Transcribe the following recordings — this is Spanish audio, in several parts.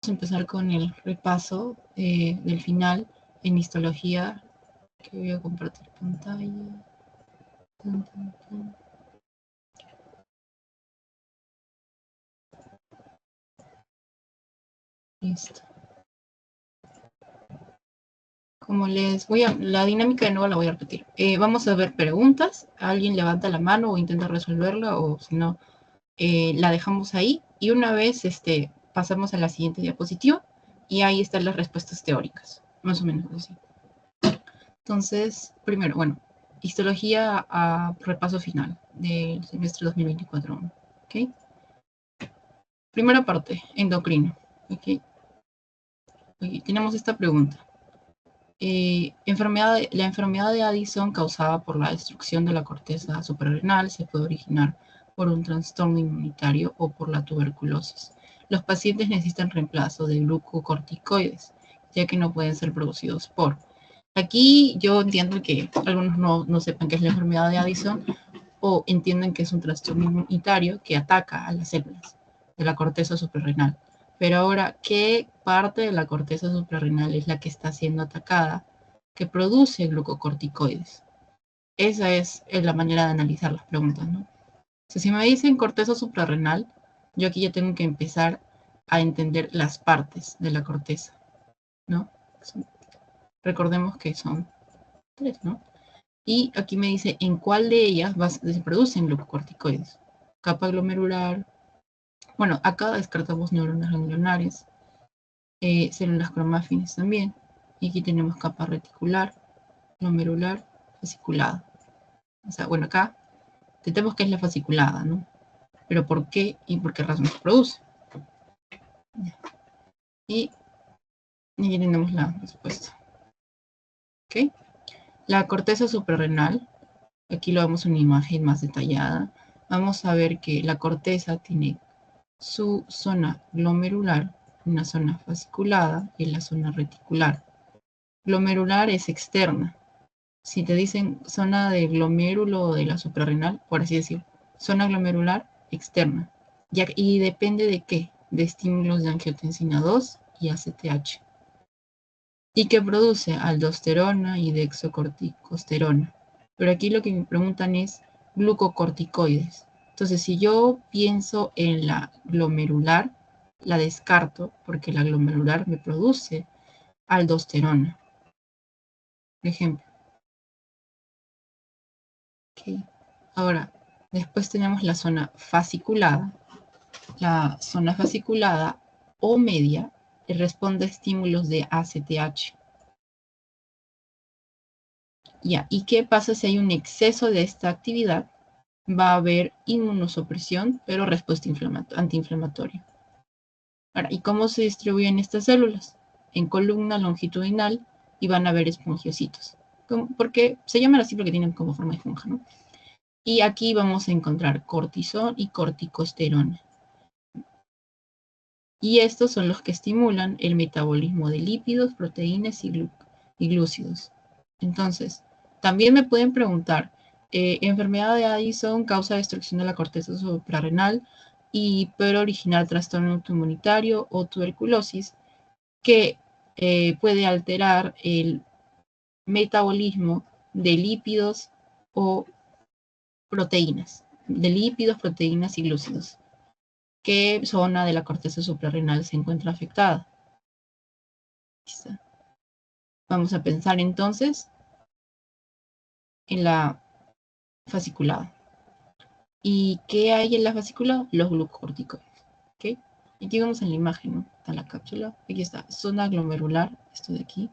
a empezar con el repaso del final en histología, que voy a compartir pantalla. Listo. Como les voy a, la dinámica de nuevo la voy a repetir. Vamos a ver preguntas, alguien levanta la mano o intenta resolverla, o si no, la dejamos ahí, y una vez pasamos a la siguiente diapositiva, y ahí están las respuestas teóricas, más o menos así. Entonces, primero, bueno, histología a repaso final del semestre 2024. ¿Ok? Primera parte, endocrino. ¿Ok? Tenemos esta pregunta. La enfermedad de Addison causada por la destrucción de la corteza suprarrenal se puede originar por un trastorno inmunitario o por la tuberculosis. Los pacientes necesitan reemplazo de glucocorticoides, ya que no pueden ser producidos por. Aquí yo entiendo que algunos no sepan qué es la enfermedad de Addison o entienden que es un trastorno inmunitario que ataca a las células de la corteza suprarrenal. Pero ahora, ¿qué parte de la corteza suprarrenal es la que está siendo atacada, que produce glucocorticoides? Esa es la manera de analizar las preguntas, ¿no? O sea, si me dicen corteza suprarrenal, yo aquí ya tengo que empezar a entender las partes de la corteza, ¿no? Recordemos que son 3, ¿no? Y aquí me dice en cuál de ellas se producen glucocorticoides. Capa glomerular. Bueno, acá descartamos neuronas ganglionares, células cromáfines también. Y aquí tenemos capa reticular, glomerular, fasciculada. O sea, bueno, acá tenemos que es la fasciculada, ¿no? Pero ¿por qué y por qué razón se produce? Y aquí tenemos la respuesta. ¿Ok? La corteza suprarrenal, aquí lo vemos en una imagen más detallada. Vamos a ver que la corteza tiene su zona glomerular, una zona fasciculada y la zona reticular. Glomerular es externa. Si te dicen zona de glomérulo de la suprarrenal, por así decirlo, zona glomerular externa. Y depende de qué, de estímulos de angiotensina 2 y ACTH. Y que produce aldosterona y dexocorticosterona. Pero aquí lo que me preguntan es glucocorticoides. Entonces, si yo pienso en la glomerular, la descarto porque la glomerular me produce aldosterona, por ejemplo. Okay. Ahora, después tenemos la zona fasciculada. La zona fasciculada o media responde a estímulos de ACTH. Ya, ¿y qué pasa si hay un exceso de esta actividad? Va a haber inmunosupresión, pero respuesta antiinflamatoria. Ahora, ¿y cómo se distribuyen estas células? En columna longitudinal y van a haber espongiocitos. Porque se llaman así porque tienen como forma de esponja, ¿no? Y aquí vamos a encontrar cortisol y corticosterona. Y estos son los que estimulan el metabolismo de lípidos, proteínas y glúcidos. Entonces, también me pueden preguntar, enfermedad de Addison causa destrucción de la corteza suprarrenal y puede originar trastorno autoinmunitario o tuberculosis que puede alterar el metabolismo de lípidos o proteínas, de lípidos, proteínas y glúcidos. ¿Qué zona de la corteza suprarrenal se encuentra afectada? Vamos a pensar entonces en la fasciculada. ¿Y qué hay en la fasciculada? Los glucocorticoides. ¿Okay? Y aquí vemos en la imagen, ¿no? Está la cápsula. Aquí está zona glomerular, esto de aquí.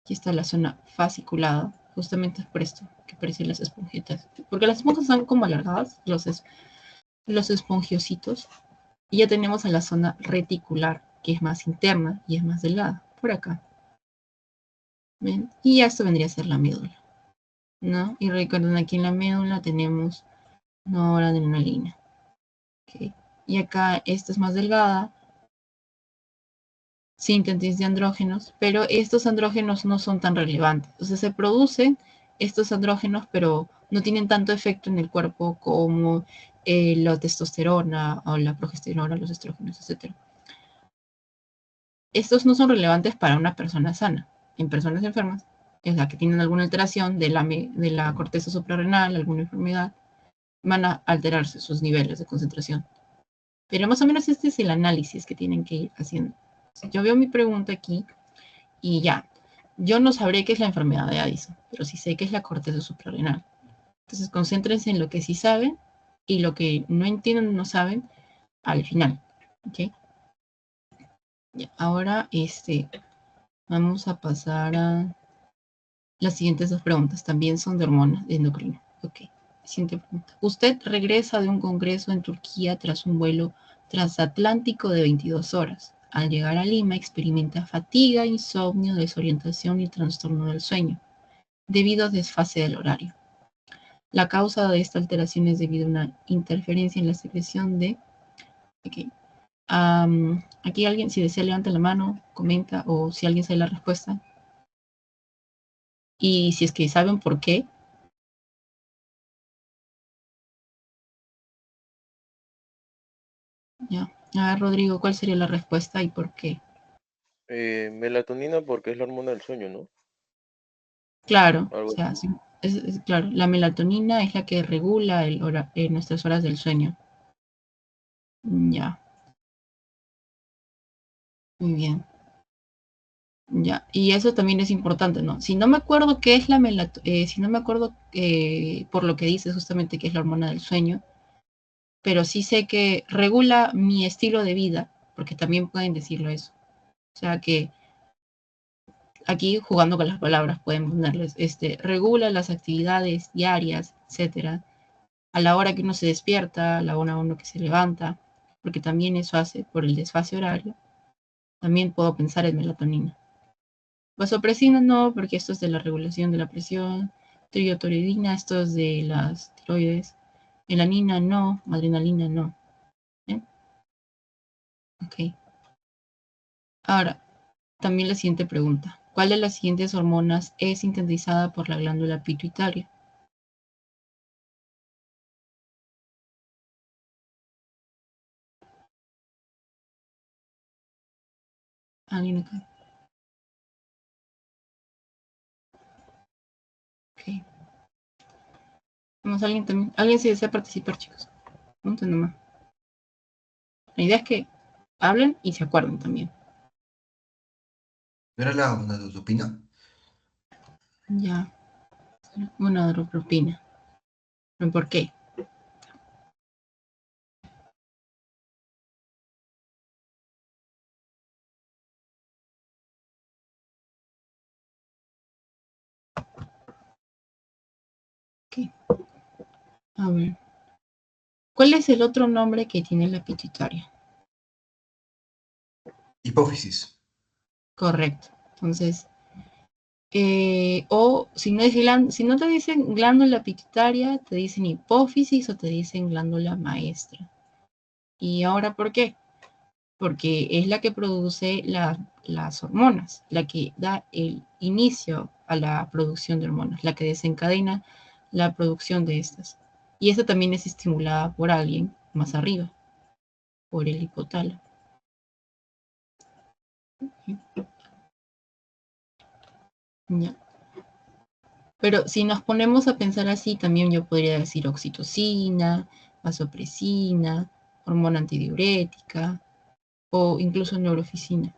Aquí está la zona fasciculada. Justamente es por esto que parecen las esponjitas. Porque las esponjas están como alargadas, los espongiositos. Y ya tenemos a la zona reticular, que es más interna y es más delgada. Por acá. ¿Ven? Y esto vendría a ser la médula, ¿no? Y recuerden, aquí en la médula tenemos noradrenalina. ¿Okay? Y acá esta es más delgada, síntesis de andrógenos, pero estos andrógenos no son tan relevantes. O sea, se producen estos andrógenos, pero no tienen tanto efecto en el cuerpo como la testosterona o la progesterona, los estrógenos, etc. Estos no son relevantes para una persona sana. En personas enfermas, es la que tienen alguna alteración de la corteza suprarrenal, alguna enfermedad, van a alterarse sus niveles de concentración. Pero más o menos este es el análisis que tienen que ir haciendo. Yo veo mi pregunta aquí y ya. Yo no sabré qué es la enfermedad de Addison, pero sí sé qué es la corteza suprarrenal. Entonces, concéntrense en lo que sí saben y lo que no entienden o no saben al final. ¿Ok? Ya, ahora, vamos a pasar a las siguientes dos preguntas. También son de hormonas, de endocrino. Ok. Siguiente pregunta. Usted regresa de un congreso en Turquía tras un vuelo transatlántico de 22 horas. Al llegar a Lima, experimenta fatiga, insomnio, desorientación y trastorno del sueño, debido a desfase del horario. La causa de esta alteración es debido a una interferencia en la secreción de... Okay. Aquí alguien, si desea, levanta la mano, comenta, o si alguien sabe la respuesta. Y si es que saben por qué. Ya. A ver, Rodrigo, ¿cuál sería la respuesta y por qué? Melatonina porque es la hormona del sueño, ¿no? Claro, o Algo sea, así. sí, claro, la melatonina es la que regula nuestras horas del sueño. Ya, muy bien. Ya, y eso también es importante, ¿no? Si no me acuerdo qué es la melatonina, si no me acuerdo por lo que dices justamente que es la hormona del sueño, pero sí sé que regula mi estilo de vida, porque también pueden decirlo eso. O sea que aquí jugando con las palabras pueden ponerles, regula las actividades diarias, etcétera, a la hora que uno se despierta, a la hora uno que se levanta, porque también eso hace por el desfase horario. También puedo pensar en melatonina. Vasopresina no, porque esto es de la regulación de la presión. Triotoridina, esto es de las tiroides. Melanina no, adrenalina no. ¿Eh? Ok. Ahora, también la siguiente pregunta. ¿Cuál de las siguientes hormonas es sintetizada por la glándula pituitaria? ¿Alguien acá? Ok. Vamos, alguien también. ¿Alguien si desea participar, chicos? Pregunten nomás. La idea es que hablen y se acuerden también. ¿No era la gonadotropina? Ya. Gonadotropina. ¿Pero por qué? Ok. A ver. ¿Cuál es el otro nombre que tiene la pituitaria? Hipófisis. Correcto. Entonces, o si no, si no te dicen glándula pituitaria, te dicen hipófisis o te dicen glándula maestra. ¿Y ahora por qué? Porque es la que produce las hormonas, la que da el inicio a la producción de hormonas, la que desencadena la producción de estas. Y esta también es estimulada por alguien más arriba, por el hipotálamo. Ya. Pero si nos ponemos a pensar así, también yo podría decir oxitocina, vasopresina, hormona antidiurética o incluso neuroficina.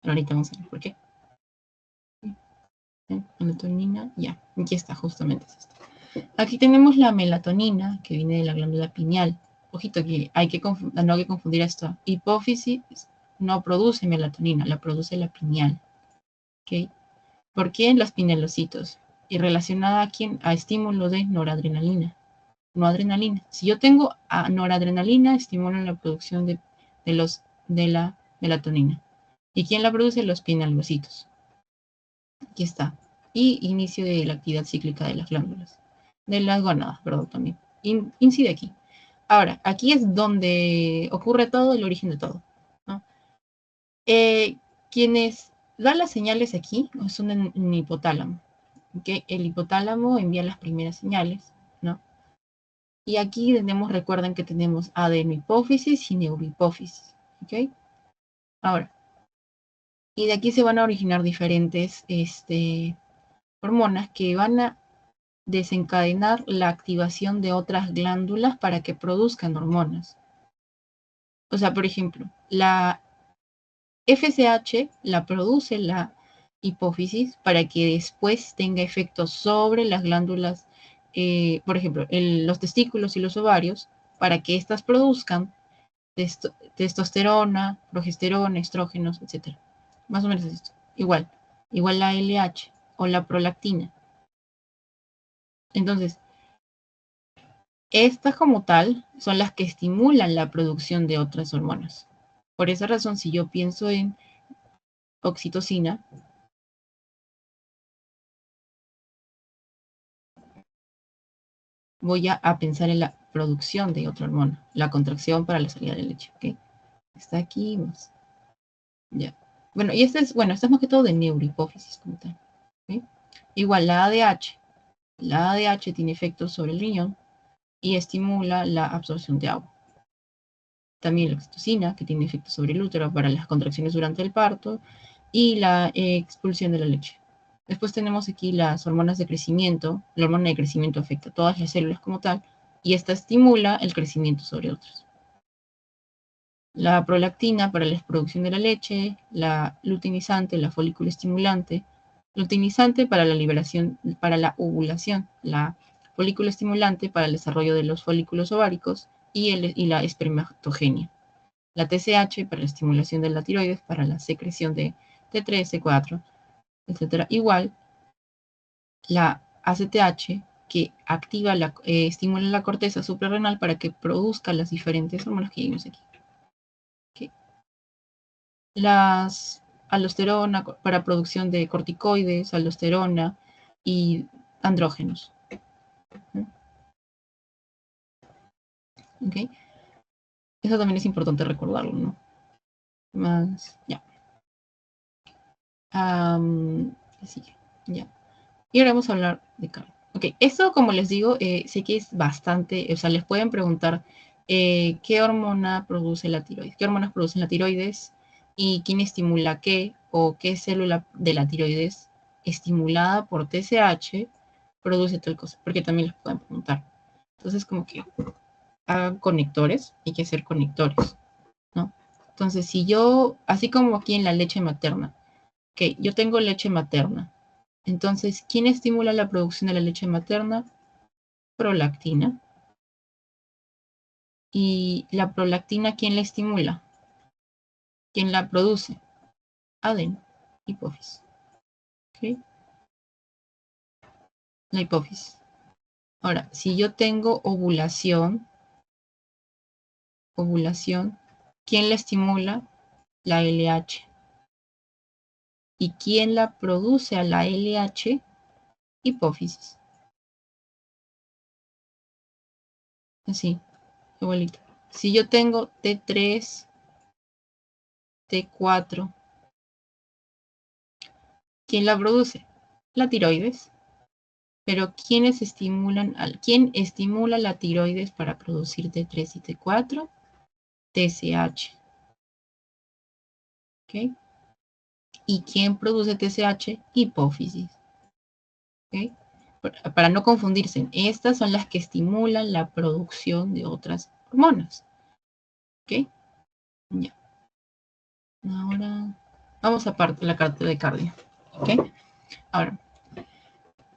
Pero ahorita vamos a ver por qué. Melatonina, ya, aquí está, justamente es esto. Aquí tenemos la melatonina, que viene de la glándula pineal. Ojito que no hay que confundir esto. Hipófisis no produce melatonina, la produce la pineal. ¿Ok? ¿Por qué en los pinelocitos? Y relacionada a quién? A estímulo de noradrenalina. Noradrenalina. Si yo tengo noradrenalina, estimulan la producción de la melatonina. ¿Y quién la produce? Los pinelocitos. Aquí está. Y inicio de la actividad cíclica de las glándulas. De las gónadas, perdón, también. Incide aquí. Ahora, aquí es donde ocurre todo, el origen de todo, ¿no? Quienes dan las señales aquí son en el hipotálamo. ¿Okay? El hipotálamo envía las primeras señales, ¿no? Y aquí recuerden que tenemos adenohipófisis y neurohipófisis, ¿ok? Ahora, Y de aquí se van a originar diferentes hormonas que van a desencadenar la activación de otras glándulas para que produzcan hormonas. O sea, por ejemplo, la FSH la produce la hipófisis para que después tenga efectos sobre las glándulas, por ejemplo, los testículos y los ovarios, para que éstas produzcan testosterona, progesterona, estrógenos, etc. Más o menos es esto. Igual la LH o la prolactina. Entonces, estas como tal son las que estimulan la producción de otras hormonas. Por esa razón, si yo pienso en oxitocina, voy a pensar en la producción de otra hormona, la contracción para la salida de leche. ¿Okay? Está aquí más. Ya. Bueno, y este es más que todo de neurohipófisis como tal. ¿Okay? Igual la ADH. La ADH tiene efectos sobre el riñón y estimula la absorción de agua. También la oxitocina, que tiene efectos sobre el útero para las contracciones durante el parto y la expulsión de la leche. Después tenemos aquí las hormonas de crecimiento. La hormona de crecimiento afecta a todas las células como tal y esta estimula el crecimiento sobre otras. La prolactina para la producción de la leche, la luteinizante, la folículo estimulante, luteinizante para la liberación, para la ovulación, la folículo estimulante para el desarrollo de los folículos ováricos y la espermatogenia. La TSH para la estimulación de la tiroides, para la secreción de T3, T4, etc. Igual la ACTH que activa estimula la corteza suprarrenal para que produzca las diferentes hormonas que vimos aquí. Okay. Las aldosterona para producción de corticoides, aldosterona y andrógenos. ¿Okay? Eso también es importante recordarlo, ¿no? Más, ya. Sigue, ya. Y ahora vamos a hablar de carne. Ok, esto como les digo, sé que es bastante, o sea, les pueden preguntar qué hormona produce la tiroides, qué hormonas producen la tiroides y quién estimula qué o qué célula de la tiroides estimulada por TSH produce tal cosa, porque también les pueden preguntar. Entonces, como que hagan conectores, hay que hacer conectores, ¿no? Entonces, si yo, así como aquí en la leche materna, ok, yo tengo leche materna, entonces, ¿quién estimula la producción de la leche materna? Prolactina. ¿Y la prolactina quién la estimula? ¿Quién la produce? Adeno, hipófisis. ¿Okay? La hipófisis. Ahora, si yo tengo ovulación, ¿quién la estimula? La LH. ¿Y quién la produce a la LH? Hipófisis. Así, igualito. Si yo tengo T3, T4, ¿quién la produce? La tiroides. Pero ¿quién estimula la tiroides para producir T3 y T4? TSH. ¿Okay? ¿Y quién produce TSH? Hipófisis. ¿Okay? Para no confundirse, estas son las que estimulan la producción de otras hormonas. ¿Ok? Ya. Ahora vamos a la carta de cardio. ¿Ok? Ahora,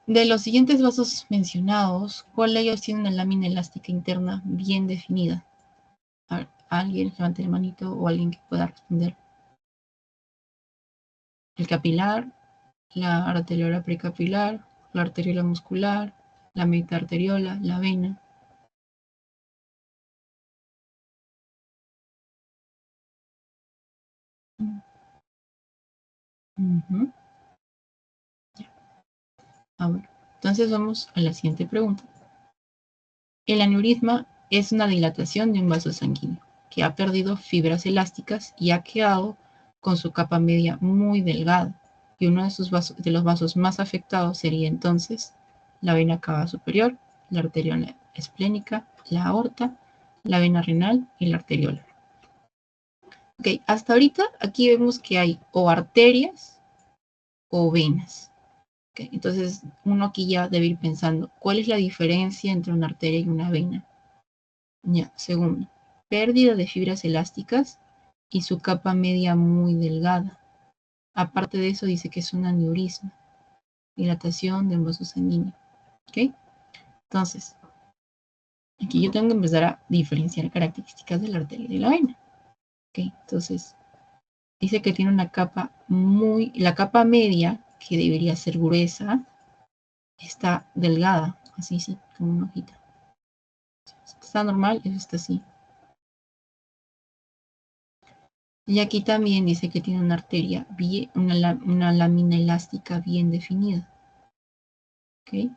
de los siguientes vasos mencionados, ¿cuál de ellos tiene una lámina elástica interna bien definida? A ver, alguien levante la manito o alguien que pueda responder. El capilar, la arteriola precapilar, la arteriola muscular, la metaarteriola, la vena. Uh-huh. A ver, entonces vamos a la siguiente pregunta. El aneurisma es una dilatación de un vaso sanguíneo que ha perdido fibras elásticas y ha quedado con su capa media muy delgada. Y uno de los vasos más afectados sería entonces la vena cava superior, la arteriola esplénica, la aorta, la vena renal y la arteriola. Ok, hasta ahorita aquí vemos que hay o arterias o venas. Okay, entonces, uno aquí ya debe ir pensando, ¿cuál es la diferencia entre una arteria y una vena? Ya, segundo, pérdida de fibras elásticas y su capa media muy delgada. Aparte de eso, dice que es un aneurisma, dilatación de un vaso sanguíneo. ¿Ok? Entonces, aquí yo tengo que empezar a diferenciar características de la arteria y de la vena. ¿Ok? Entonces, dice que tiene una capa la capa media, que debería ser gruesa, está delgada, así, sí, como una hojita. Está normal, eso está así. Y aquí también dice que tiene una arteria, una lámina elástica bien definida. ¿Ok?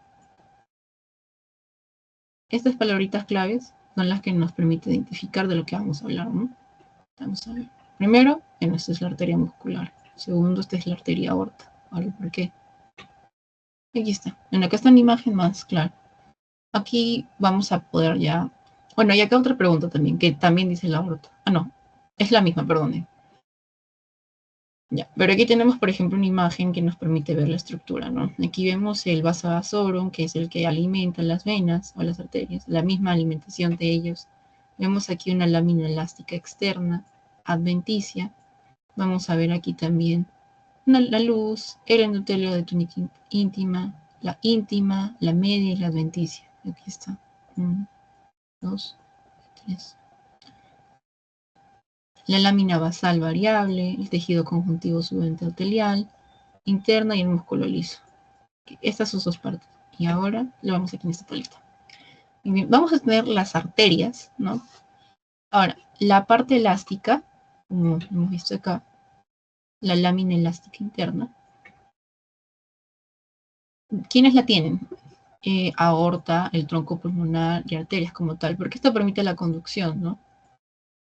Estas palabritas claves son las que nos permiten identificar de lo que vamos a hablar, ¿no? Vamos a ver. Primero, esta es la arteria muscular. Segundo, esta es la arteria aorta. ¿Vale? ¿Por qué? Aquí está. En acá está una imagen más clara. Aquí vamos a poder ya... Bueno, y acá otra pregunta también, que también dice la aorta. Ah, no. Es la misma, perdone. Ya, pero aquí tenemos, por ejemplo, una imagen que nos permite ver la estructura, ¿no? Aquí vemos el vasa vasorum, que es el que alimenta las venas o las arterias, la misma alimentación de ellos. Vemos aquí una lámina elástica externa, adventicia. Vamos a ver aquí también la luz, el endotelio de túnica íntima, la media y la adventicia. Aquí está. 1, 2, 3. La lámina basal variable, el tejido conjuntivo subendothelial, interna y el músculo liso. Estas son sus partes. Y ahora lo vamos aquí en esta tablita. Bien, vamos a tener las arterias, ¿no? Ahora, la parte elástica, como hemos visto acá, la lámina elástica interna. ¿Quiénes la tienen? Aorta, el tronco pulmonar y arterias como tal, porque esto permite la conducción, ¿no?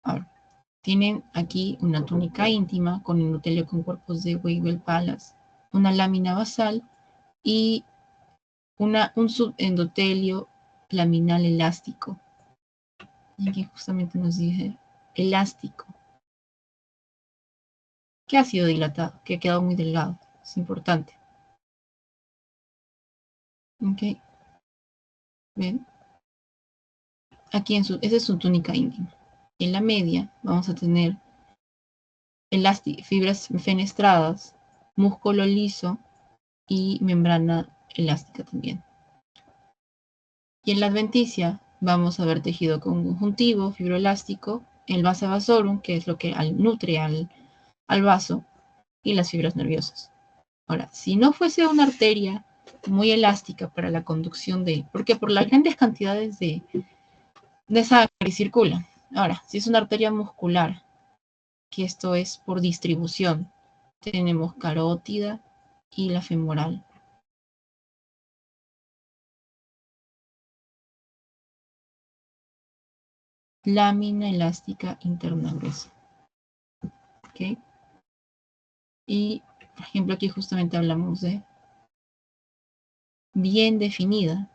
Ahora, tienen aquí una túnica íntima con endotelio con cuerpos de Weibel-Pallas, una lámina basal y un subendotelio laminal elástico. Y aquí justamente nos dice elástico, que ha sido dilatado, que ha quedado muy delgado. Es importante. Ok. ¿Ven? Aquí esa es su túnica íntima. En la media vamos a tener fibras fenestradas, músculo liso y membrana elástica también. Y en la adventicia vamos a ver tejido conjuntivo, fibroelástico, el vasa vasorum, que es lo que nutre al vaso, y las fibras nerviosas. Ahora, si no fuese una arteria muy elástica para la conducción porque por las grandes cantidades de sangre que circula. Ahora, si es una arteria muscular, que esto es por distribución, tenemos carótida y la femoral. Lámina elástica interna gruesa. ¿Ok? Y, por ejemplo, aquí justamente hablamos de bien definida.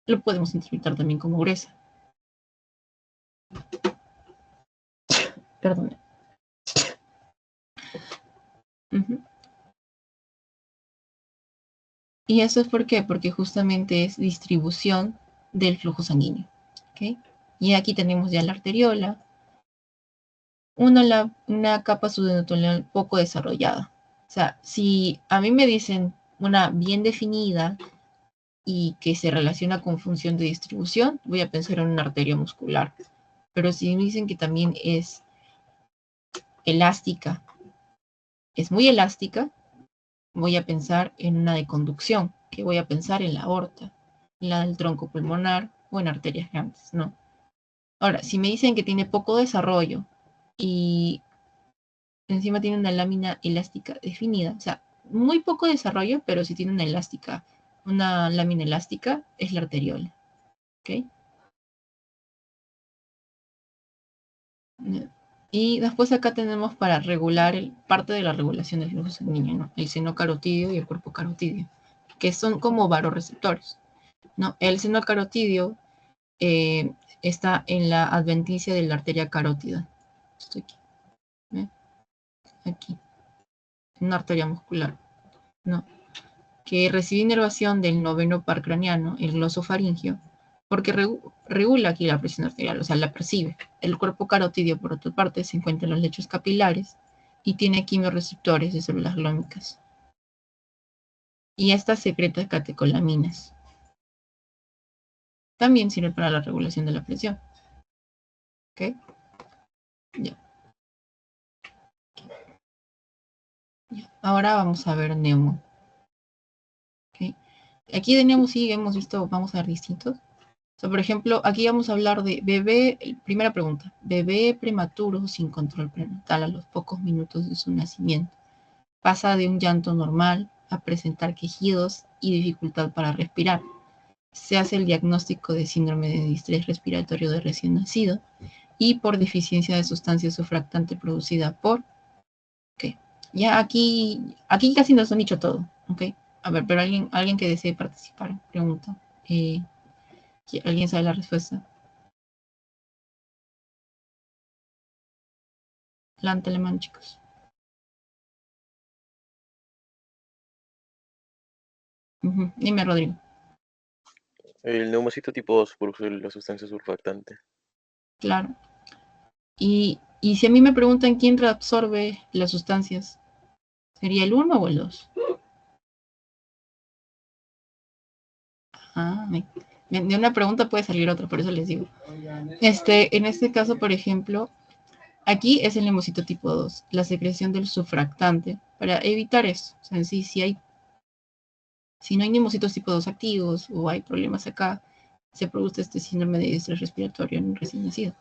Lo podemos interpretar también como gruesa. Perdón. Y eso es ¿por qué? Porque justamente es distribución del flujo sanguíneo. ¿Okay? Y aquí tenemos ya la arteriola, una capa subendothelial poco desarrollada. O sea, si a mí me dicen una bien definida y que se relaciona con función de distribución, voy a pensar en una arteria muscular. Pero si me dicen que también es elástica, es muy elástica, voy a pensar en una de conducción, que voy a pensar en la aorta, en la del tronco pulmonar o en arterias grandes, ¿no? Ahora, si me dicen que tiene poco desarrollo y encima tiene una lámina elástica definida, o sea, muy poco desarrollo, pero si tiene una lámina elástica, es la arteriola, ¿ok? Y después acá tenemos para regular parte de la regulación del flujo sanguíneo, ¿no? El seno carotidio y el cuerpo carotidio, que son como varoreceptores, ¿no? El seno carotidio está en la adventicia de la arteria carótida. Estoy aquí. aquí, una arteria muscular, ¿no? Que recibe inervación del noveno par craneano, el glosofaringio, porque regula aquí la presión arterial, o sea, la percibe. El cuerpo carotídeo, por otra parte, se encuentra en los lechos capilares y tiene quimiorreceptores de células glómicas. Y esta secreta catecolaminas. También sirve para la regulación de la presión. ¿Ok? Ya. Ahora vamos a ver neumo. ¿Ok? Aquí de neumo sí hemos visto, vamos a ver distintos. O sea, por ejemplo, aquí vamos a hablar de bebé, primera pregunta, bebé prematuro sin control prenatal a los pocos minutos de su nacimiento. Pasa de un llanto normal a presentar quejidos y dificultad para respirar. Se hace el diagnóstico de síndrome de distrés respiratorio de recién nacido y por deficiencia de sustancia surfactante producida por... ¿Qué? Ya aquí casi nos han dicho todo, ¿ok? A ver, pero alguien que desee participar, pregunta. ¿Alguien sabe la respuesta? Adelante, alemán, chicos. Dime, Rodrigo. El neumocito tipo 2 produce la sustancia surfactante. Claro. Y si a mí me preguntan quién reabsorbe las sustancias, ¿sería el 1 o el 2? Ah, de una pregunta puede salir otra, por eso les digo. En este caso, por ejemplo, aquí es el neumocito tipo 2, la secreción del surfactante, para evitar eso. O sea, si no hay neumocitos tipo 2 activos o hay problemas acá, se produce este síndrome de distrés respiratorio en un recién nacido.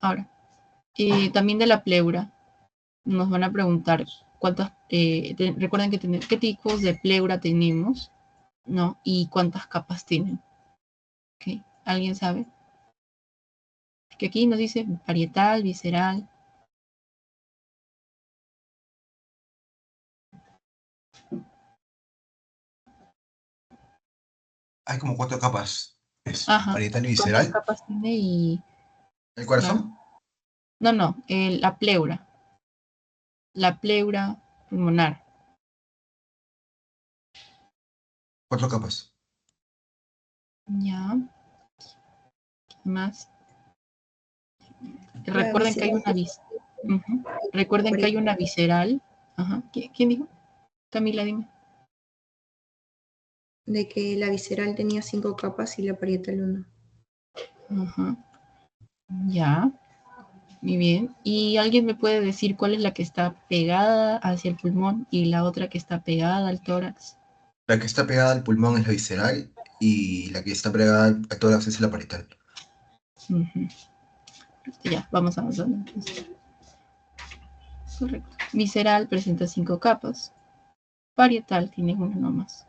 Ahora, también de la pleura, nos van a preguntar cuántas, recuerden qué tipos de pleura tenemos, ¿no? Y cuántas capas tienen. ¿Okay? ¿Alguien sabe? Que aquí nos dice parietal, visceral. Hay como 4 capas. Es Ajá. parietal y ¿Cuántas visceral. capas tiene? Y ¿El corazón? no, la pleura. La pleura pulmonar. 4 capas. Ya. ¿Qué más? La Recuerden que hay visceral. una Recuerden que hay una visceral. Ajá. ¿Quién dijo? Camila, dime. De que la visceral tenía 5 capas y la parietal 1. Ajá. Ya. Muy bien. ¿Y alguien me puede decir cuál es la que está pegada hacia el pulmón y la otra que está pegada al tórax? La que está pegada al pulmón es la visceral y la que está pegada al tórax es la parietal. Ya, vamos avanzando entonces. Correcto. Visceral presenta 5 capas. Parietal tiene una nomás.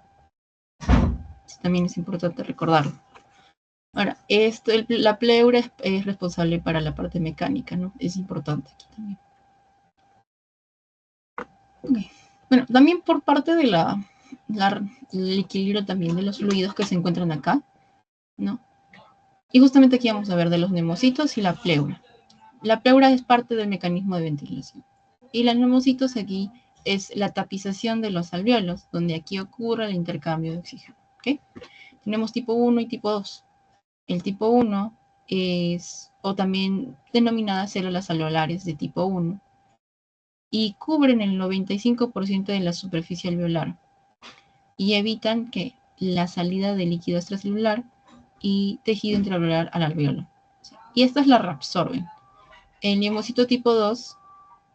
Eso también es importante recordarlo. Ahora, la pleura es responsable para la parte mecánica, ¿no? Es importante aquí también. Okay. Bueno, también por parte de el equilibrio también de los fluidos que se encuentran acá, ¿no? Y justamente aquí vamos a ver de los neumocitos y la pleura. La pleura es parte del mecanismo de ventilación. Y los neumocitos aquí es la tapización de los alvéolos, donde aquí ocurre el intercambio de oxígeno. ¿Okay? Tenemos tipo 1 y tipo 2. El tipo 1 es, o también denominadas células alveolares de tipo 1, y cubren el 95% de la superficie alveolar y evitan que la salida de líquido extracelular y tejido intraalveolar al alveolo. Y estas la reabsorben. El neumocito tipo 2,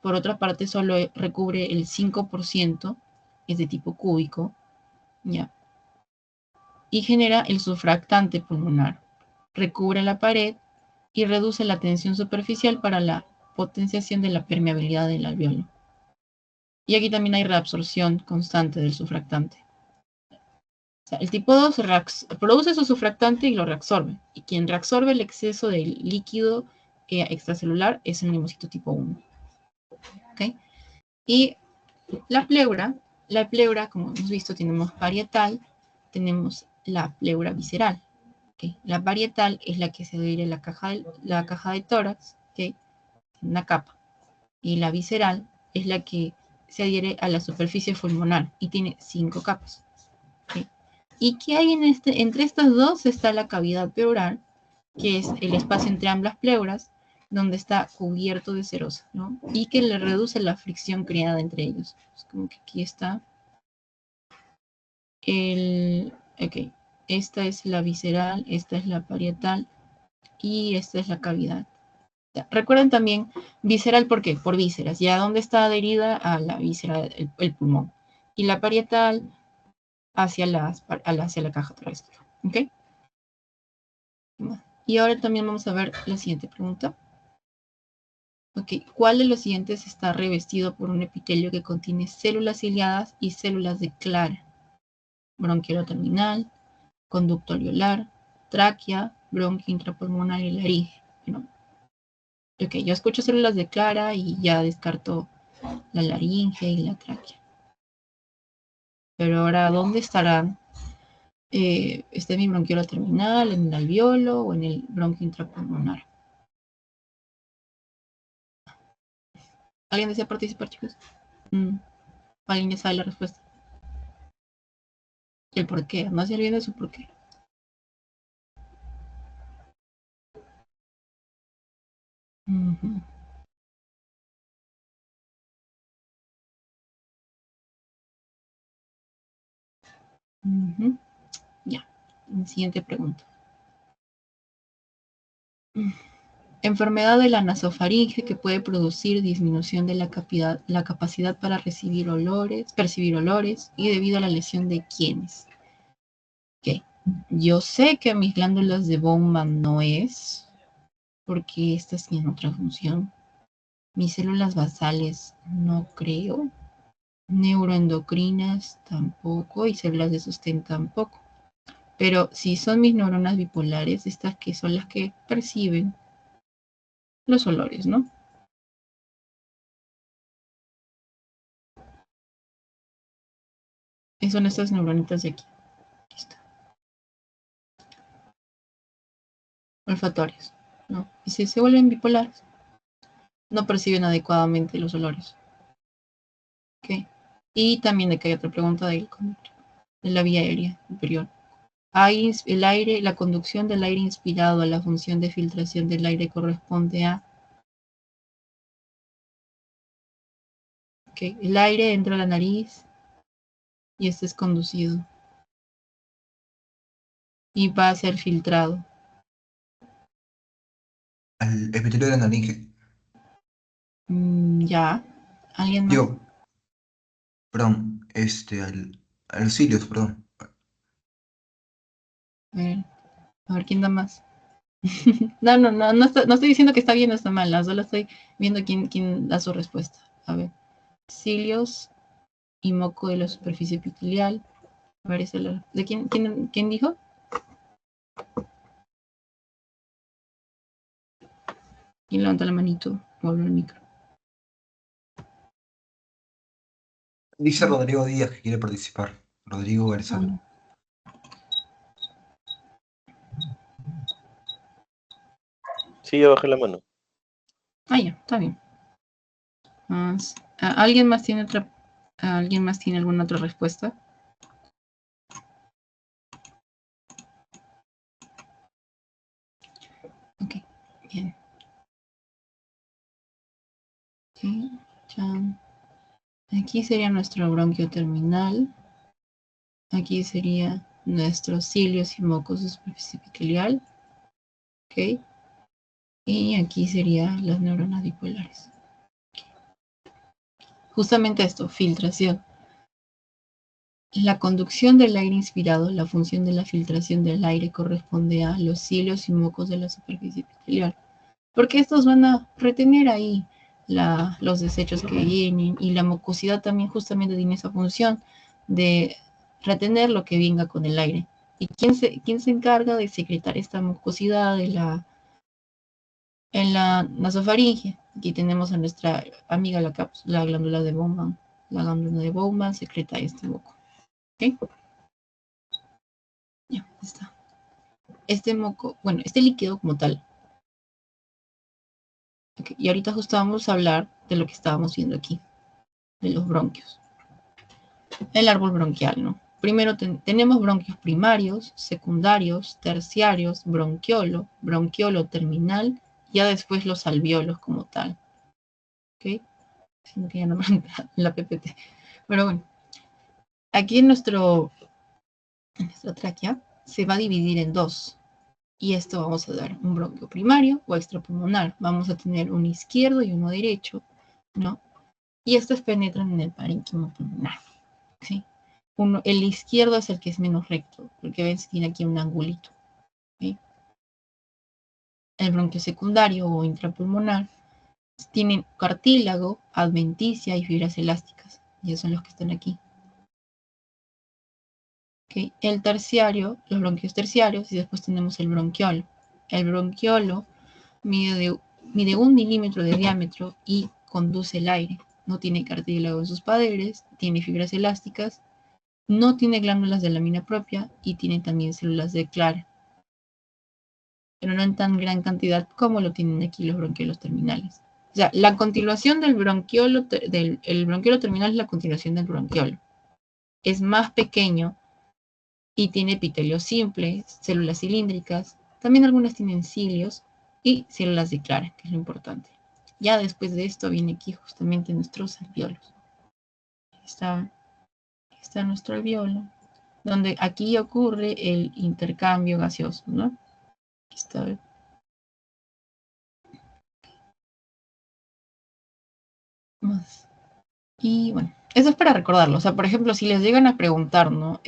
por otra parte, solo recubre el 5%, es de tipo cúbico, ¿ya? Y genera el surfactante pulmonar. Recubre la pared y reduce la tensión superficial para la potenciación de la permeabilidad del alveolo. Y aquí también hay reabsorción constante del surfactante. O sea, el tipo 2 produce su surfactante y lo reabsorbe. Y quien reabsorbe el exceso de líquido extracelular es el neumocito tipo 1. ¿Okay? Y la pleura, como hemos visto, tenemos parietal, tenemos la pleura visceral. ¿Okay? La parietal es la que se adhiere a la caja de tórax, ¿okay? Una capa. Y la visceral es la que se adhiere a la superficie pulmonar y tiene 5 capas. ¿Okay? ¿Y qué hay entre estas dos? Está la cavidad pleural, que es el espacio entre ambas pleuras, donde está cubierto de serosa, ¿no? Y que le reduce la fricción creada entre ellos. Es como que aquí está ok, esta es la visceral, esta es la parietal y esta es la cavidad. Recuerden también, visceral, ¿por qué? Por vísceras. ¿Ya dónde está adherida? A la víscera, el pulmón. Y la parietal hacia la caja torácica. ¿Ok? Y ahora también vamos a ver la siguiente pregunta. Ok, ¿cuál de los siguientes está revestido por un epitelio que contiene células ciliadas y células de Clara? Bronquiolo terminal, conducto alveolar, tráquea, bronquio intrapulmonar y laringe. Bueno, ok, yo escucho células de Clara y ya descarto la laringe y la tráquea. Pero ahora, ¿dónde estarán? ¿Está en mi bronquiolo terminal, en el alveolo o en el bronquio intrapulmonar? ¿Alguien desea participar, chicos? ¿Alguien ya sabe la respuesta? ¿El por qué? No se olviden de su por qué. Ya. Siguiente pregunta. Enfermedad de la nasofaringe que puede producir disminución de la capacidad para percibir olores y debido a la lesión de quiénes. Ok. Yo sé que mis glándulas de Bowman no es, porque estas tienen otra función. Mis células basales no creo. Neuroendocrinas tampoco y células de sostén tampoco. Pero si son mis neuronas bipolares, estas que son las que perciben los olores, ¿no? Son estas neuronitas de aquí. Listo. Olfatorias, ¿no? Y si se vuelven bipolares, no perciben adecuadamente los olores. ¿Ok? Y también de que hay otra pregunta de la vía aérea superior. La conducción del aire inspirado a la función de filtración del aire corresponde a... Okay. El aire entra a la nariz y este es conducido y va a ser filtrado. Al epitelio de la laringe. Ya. ¿Alguien más? Yo, perdón, a los cilios, perdón. A ver, ¿quién da más? No estoy diciendo que está bien o está mal, solo estoy viendo quién da su respuesta. A ver, cilios y moco de la superficie epitelial. A ver, ¿de quién dijo? ¿Quién levanta la manito o habla el micro? Dice Rodrigo Díaz que quiere participar. Rodrigo Garzón. Sí, ya bajé la mano. Ya, está bien. ¿Alguien más tiene alguna otra respuesta? Ok, bien. Sí, chan. Aquí sería nuestro bronquio terminal. Aquí sería nuestros cilios y mocos de superficie epitelial. Ok. Y aquí serían las neuronas bipolares. Justamente esto, filtración. La conducción del aire inspirado, la función de la filtración del aire corresponde a los cilios y mocos de la superficie epitelial. Porque estos van a retener ahí los desechos que vienen y la mucosidad también justamente tiene esa función de retener lo que venga con el aire. ¿Y quién se encarga de secretar esta mucosidad en la nasofaringe? Aquí tenemos a nuestra amiga la glándula de Bowman. La glándula de Bowman secreta este moco. ¿Ok? Ya, está. Este moco, bueno, este líquido como tal. Okay, y ahorita justo vamos a hablar de lo que estábamos viendo aquí. de los bronquios. El árbol bronquial, ¿no? Primero tenemos bronquios primarios, secundarios, terciarios, bronquiolo terminal, ya después los alvéolos como tal. ¿Ok? Sino que ya no la PPT. Pero bueno, aquí en nuestra tráquea se va a dividir en dos. Y esto vamos a dar un bronquio primario o extrapulmonar. Vamos a tener uno izquierdo y uno derecho, ¿no? Y estos penetran en el parénquima pulmonar, ¿sí? El izquierdo es el que es menos recto, porque ven, tiene aquí un angulito, ¿sí? El bronquio secundario o intrapulmonar tienen cartílago, adventicia y fibras elásticas. Y esos son los que están aquí. ¿Okay? El terciario, los bronquios terciarios, y después tenemos el bronquiolo. El bronquiolo mide 1 milímetro de diámetro y conduce el aire. No tiene cartílago en sus paredes, tiene fibras elásticas, no tiene glándulas de lámina propia y tiene también células de Clara, pero no en tan gran cantidad como lo tienen aquí los bronquiolos terminales. O sea, la continuación del bronquiolo, el bronquiolo terminal es la continuación del bronquiolo. Es más pequeño y tiene epitelio simple, células cilíndricas, también algunas tienen cilios y células de Clara, que es lo importante. Ya después de esto viene aquí justamente nuestros alvéolos. Está nuestro alvéolo, donde aquí ocurre el intercambio gaseoso, ¿no? Aquí está. Más. Y bueno, eso es para recordarlo. O sea, por ejemplo, si les llegan a preguntar, ¿no?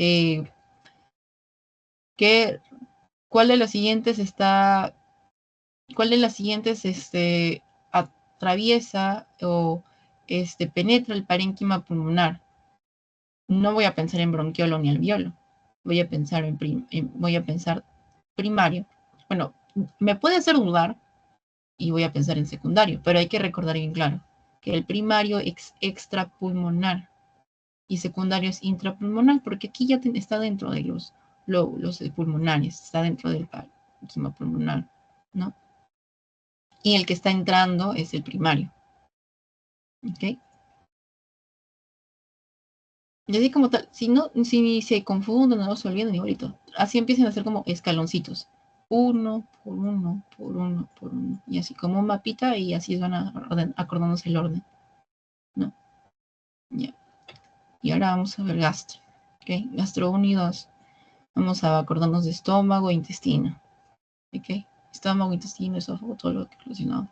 ¿Cuál de las siguientes atraviesa o penetra el parénquima pulmonar? No voy a pensar en bronquiolo ni alvéolo. Voy a pensar primario. Bueno, me puede hacer dudar y voy a pensar en secundario, pero hay que recordar bien claro que el primario es extrapulmonar y secundario es intrapulmonar, porque aquí ya está dentro de los lóbulos pulmonares, está dentro del parénquima pulmonar, ¿no? Y el que está entrando es el primario. ¿Ok? Y así como tal, si se confunden, no se olviden igualito. Así empiezan a hacer como escaloncitos. Uno por uno, por uno, por uno. Y así como un mapita y así van acordándose el orden, ¿no? Ya. Y ahora vamos a ver gastro. ¿Ok? Gastro 1 y 2. Vamos a acordarnos de estómago e intestino. ¿Ok? Estómago, intestino, esófago, todo lo que relacionado.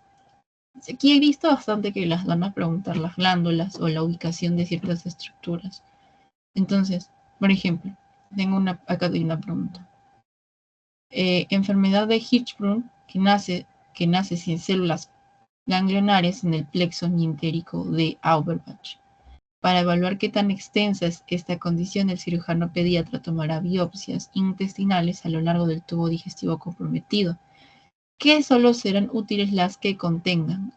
Aquí he visto bastante que las van a preguntar las glándulas o la ubicación de ciertas estructuras. Entonces, por ejemplo, acá hay una pregunta. Enfermedad de Hirschsprung que nace sin células ganglionares en el plexo mientérico de Auerbach. Para evaluar qué tan extensa es esta condición, el cirujano pediatra tomará biopsias intestinales a lo largo del tubo digestivo comprometido, que solo serán útiles las que contengan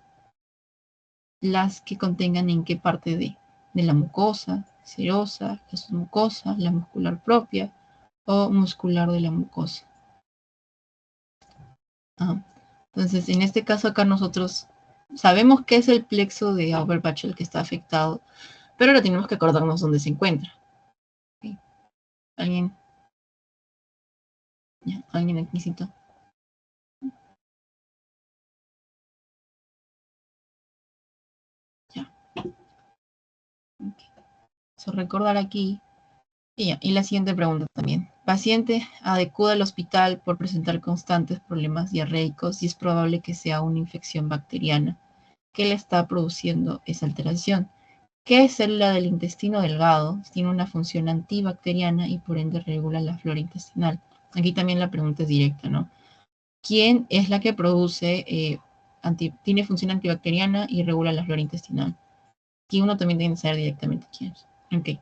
en qué parte de la mucosa, serosa, la submucosa, la muscular propia o muscular de la mucosa. Entonces, en este caso acá nosotros sabemos que es el plexo de Auerbach el que está afectado, pero ahora tenemos que acordarnos dónde se encuentra. ¿Okay? ¿Alguien? ¿Ya? ¿Alguien aquí citó? Ya. Okay. So, recordar aquí. Y la siguiente pregunta también. Paciente acude al hospital por presentar constantes problemas diarreicos y es probable que sea una infección bacteriana. ¿Qué le está produciendo esa alteración? ¿Qué célula del intestino delgado tiene una función antibacteriana y por ende regula la flora intestinal? Aquí también la pregunta es directa, ¿no? ¿Quién es la que produce, tiene función antibacteriana y regula la flora intestinal? Aquí uno también tiene que saber directamente quién es. Ok.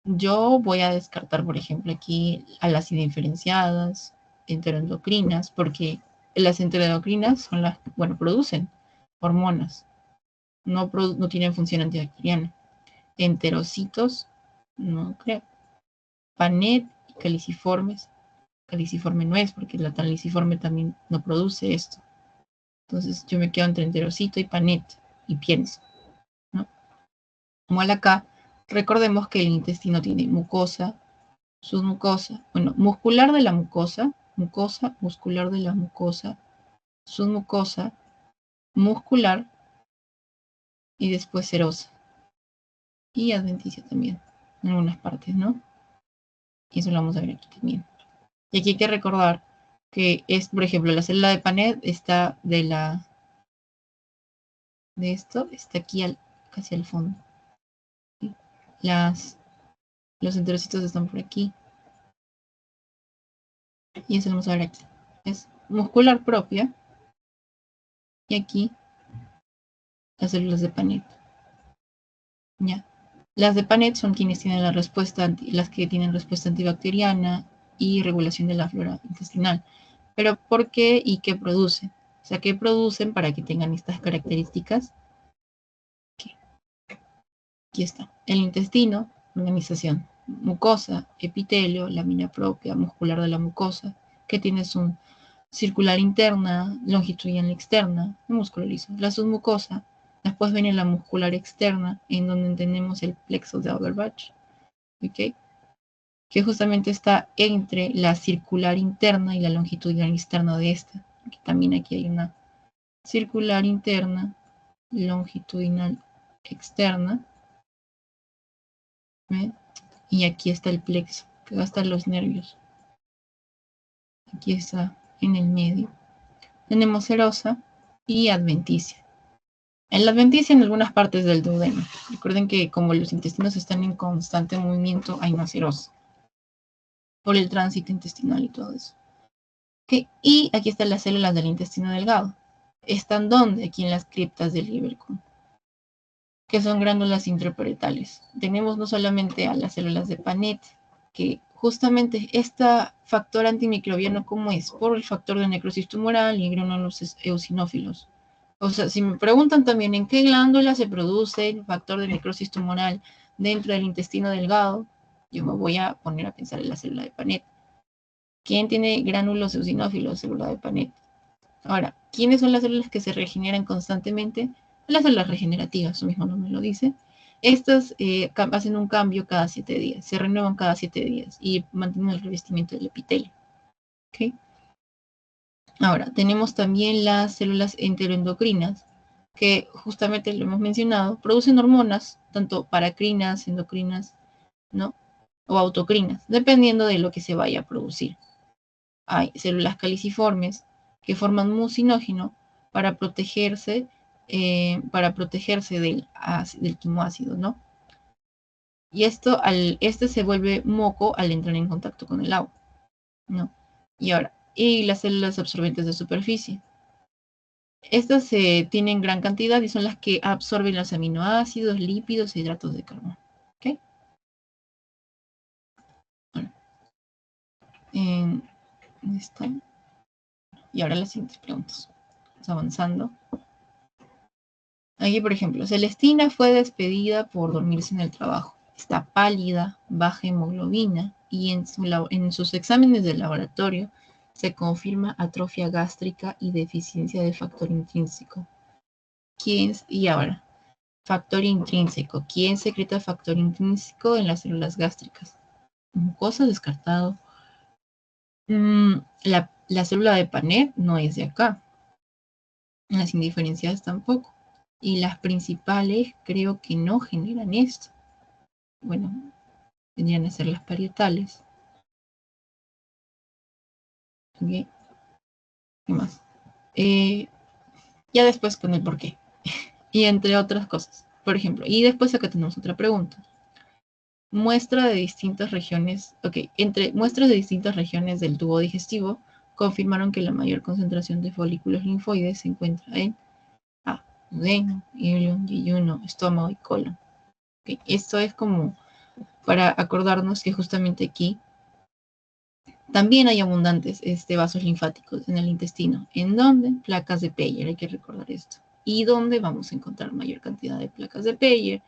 Yo voy a descartar, por ejemplo, aquí a las indiferenciadas, enteroendocrinas, porque las enteroendocrinas son producen hormonas, no tienen función antibacteriana. Enterocitos, no creo. Panet y caliciformes. Caliciforme no es, porque la caliciforme también no produce esto. Entonces yo me quedo entre enterocito y panet y pienso, ¿no? Igual acá, recordemos que el intestino tiene mucosa, submucosa, bueno, muscular de la mucosa, mucosa, muscular de la mucosa, submucosa, muscular y después serosa. Y adventicia también, en algunas partes, ¿no? Y eso lo vamos a ver aquí también. Y aquí hay que recordar que es, por ejemplo, la célula de Panet está de esto, está aquí casi al fondo. ¿Sí? Los enterocitos están por aquí. Y eso lo vamos a ver aquí. Es muscular propia. Y aquí las células de Panet. ¿Ya? Las de Panet son quienes tienen la respuesta, las que tienen respuesta antibacteriana y regulación de la flora intestinal. Pero ¿por qué y qué producen? O sea, ¿qué producen para que tengan estas características? Aquí está. El intestino, organización. Mucosa, epitelio, lámina propia, muscular de la mucosa, que tiene un circular interna, longitudinal externa, el músculo liso. La submucosa. Después viene la muscular externa, en donde tenemos el plexo de Auerbach, ¿ok? Que justamente está entre la circular interna y la longitudinal externa de esta. Aquí también aquí hay una circular interna, longitudinal externa. ¿Ven? Y aquí está el plexo, que va a estar los nervios. Aquí está en el medio. Tenemos serosa y adventicia. En la adventicia en algunas partes del duodeno. Recuerden que como los intestinos están en constante movimiento, hay más serosa. Por el tránsito intestinal y todo eso. ¿Okay? Y aquí están las células del intestino delgado. ¿Están dónde? Aquí en las criptas del Lieberkühn, que son glándulas intraparetales. Tenemos no solamente a las células de Panet, que justamente este factor antimicrobiano, ¿cómo es? Por el factor de necrosis tumoral y granulomas eosinófilos. O sea, si me preguntan también en qué glándula se produce el factor de necrosis tumoral dentro del intestino delgado, yo me voy a poner a pensar en la célula de Panet. ¿Quién tiene gránulos eosinófilos? Célula de Panet. Ahora, ¿quiénes son las células que se regeneran constantemente? Las células regenerativas, su mismo nombre lo dice. Estas hacen un cambio cada 7 días, se renuevan cada 7 días y mantienen el revestimiento del epitelio. ¿Okay? Ahora, tenemos también las células enteroendocrinas, que justamente lo hemos mencionado, producen hormonas, tanto paracrinas, endocrinas, ¿no? O autocrinas, dependiendo de lo que se vaya a producir. Hay células caliciformes que forman mucinógeno para protegerse del quimoácido, ¿no? Y este se vuelve moco al entrar en contacto con el agua, ¿no? Y las células absorbentes de superficie. Estas tienen gran cantidad y son las que absorben los aminoácidos, lípidos e hidratos de carbono. ¿Ok? Bueno, ¿está? Y ahora las siguientes preguntas. Vamos avanzando. Aquí, por ejemplo, Celestina fue despedida por dormirse en el trabajo. Está pálida, baja hemoglobina y en sus exámenes de laboratorio se confirma atrofia gástrica y deficiencia de factor intrínseco. Y ahora, factor intrínseco. ¿Quién secreta factor intrínseco en las células gástricas? Mucosa descartado. La célula de Panet no es de acá. Las indiferenciadas tampoco. Y las principales creo que no generan esto. Bueno, tendrían que ser las parietales. ¿Okay? ¿Qué más? Ya después con el porqué. Y entre otras cosas. Por ejemplo, y después acá tenemos otra pregunta. Muestra de distintas regiones, entre muestras de distintas regiones del tubo digestivo confirmaron que la mayor concentración de folículos linfoides se encuentra en duodeno, ileum, yeyuno, estómago y colon. Okay. Esto es como para acordarnos que justamente aquí también hay abundantes vasos linfáticos en el intestino. ¿En dónde? Placas de Peyer, hay que recordar esto. ¿Y dónde vamos a encontrar mayor cantidad de placas de Peyer?